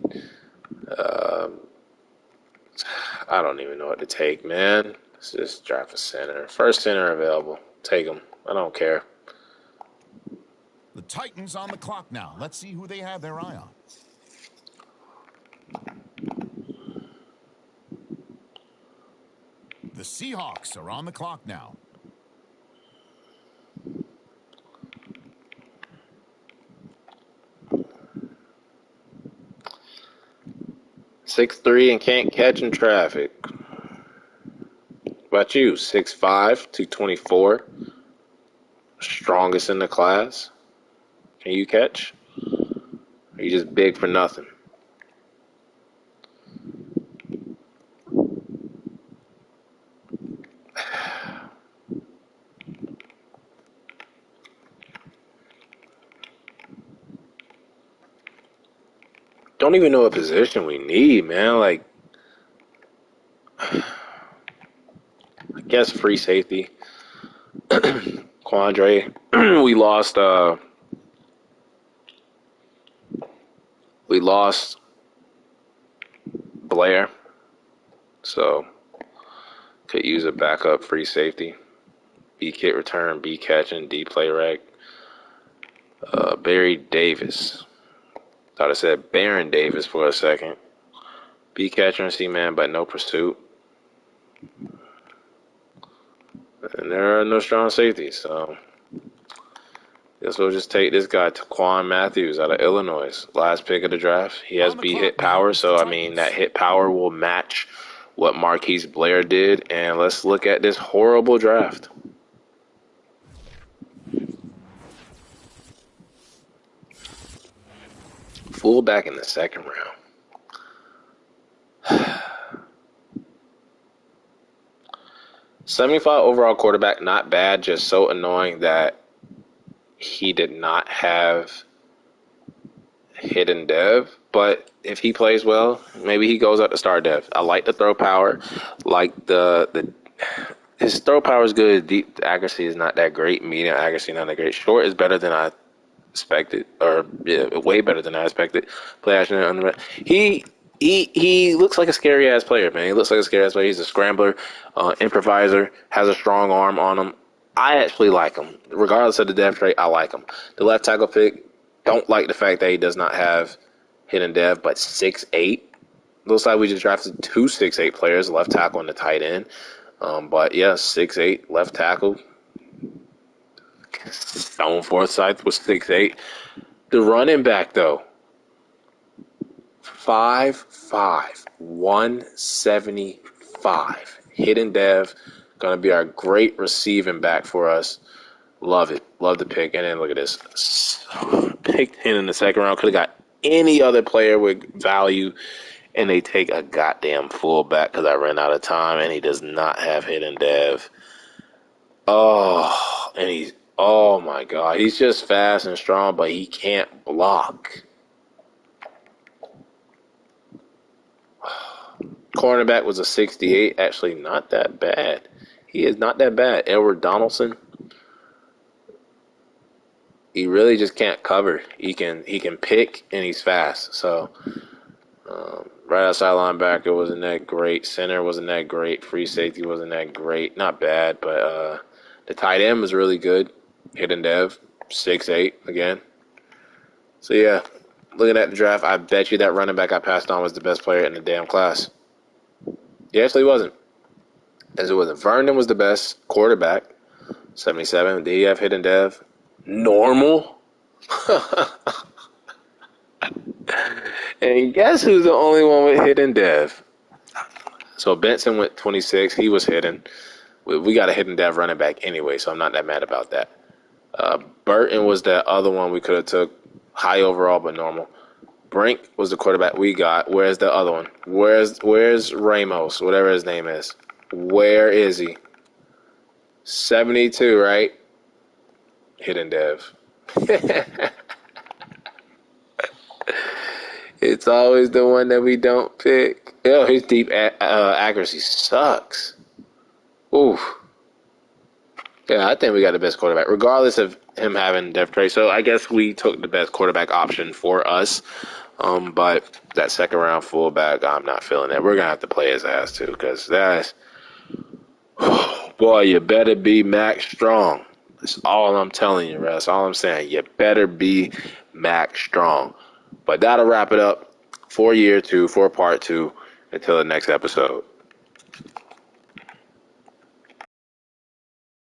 I don't even know what to take, man. Let's just draft a center. First center available. Take him. I don't care. The Titans on the clock now. Let's see who they have their eye on. The Seahawks are on the clock now. .6'3" and can't catch in traffic. What about you? 6'5", 224. Strongest in the class. Can you catch? Or are you just big for nothing? Don't even know what position we need, man. Like, I guess free safety. Quandre. We lost Blair. So could use a backup free safety. B kit return, B catching, D play rec. Barry Davis. Thought I said Baron Davis for a second. B catcher and C man, but no pursuit. And there are no strong safeties, so guess we'll just take this guy, Taquan Matthews, out of Illinois. Last pick of the draft. He has B hit power, so I mean that hit power will match what Marquise Blair did. And let's look at this horrible draft. Fullback in the second round. 75 overall quarterback, not bad, just so annoying that he did not have hidden dev. But if he plays well, maybe he goes up to star dev. I like the throw power. Like his throw power is good. Deep accuracy is not that great. Medium accuracy not that great. Short is better than I expected, or way better than I expected. Play action. He looks like a scary ass player, man. He looks like a scary ass player. He's a scrambler, improviser, has a strong arm on him. I actually like him, regardless of the dev trait. I like him. The left tackle pick, don't like the fact that he does not have hidden dev, but 6'8". Looks like we just drafted two 6'8" players, left tackle and the tight end. But yeah, 6'8" left tackle. Stone Forsythe was 6'8". The running back, though, 5'5", 175. Hidden dev. Going to be our great receiving back for us. Love it. Love the pick. And then look at this. Picked him in the second round. Could have got any other player with value. And they take a goddamn fullback because I ran out of time. And he does not have hidden dev. Oh my God. He's just fast and strong, but he can't block. Cornerback was a 68. Actually, not that bad. He is not that bad. Edward Donaldson. He really just can't cover. He can pick, and he's fast. So, right outside linebacker wasn't that great. Center wasn't that great. Free safety wasn't that great. Not bad, but the tight end was really good. Hidden dev, 6'8", again. So, yeah, looking at the draft, I bet you that running back I passed on was the best player in the damn class. He actually wasn't. As it wasn't. Vernon was the best quarterback, 77. Did he have hidden dev? Normal. And guess who's the only one with hidden dev? So Benson went 26. He was hidden. We got a hidden dev running back anyway, so I'm not that mad about that. Burton was that other one we could have took. High overall, but normal. Brink was the quarterback we got. Where's the other one? Where's Ramos? Whatever his name is. Where is he? 72, right? Hidden dev. It's always the one that we don't pick. Yo, his deep accuracy sucks. Oof. Yeah, I think we got the best quarterback, regardless of him having dev trait. So I guess we took the best quarterback option for us. But that second round fullback, I'm not feeling it. We're going to have to play his ass, too, because that's... Boy, you better be Max Strong. That's all I'm telling you, Russ. All I'm saying. You better be Max Strong. But that'll wrap it up for year two, for part two, until the next episode.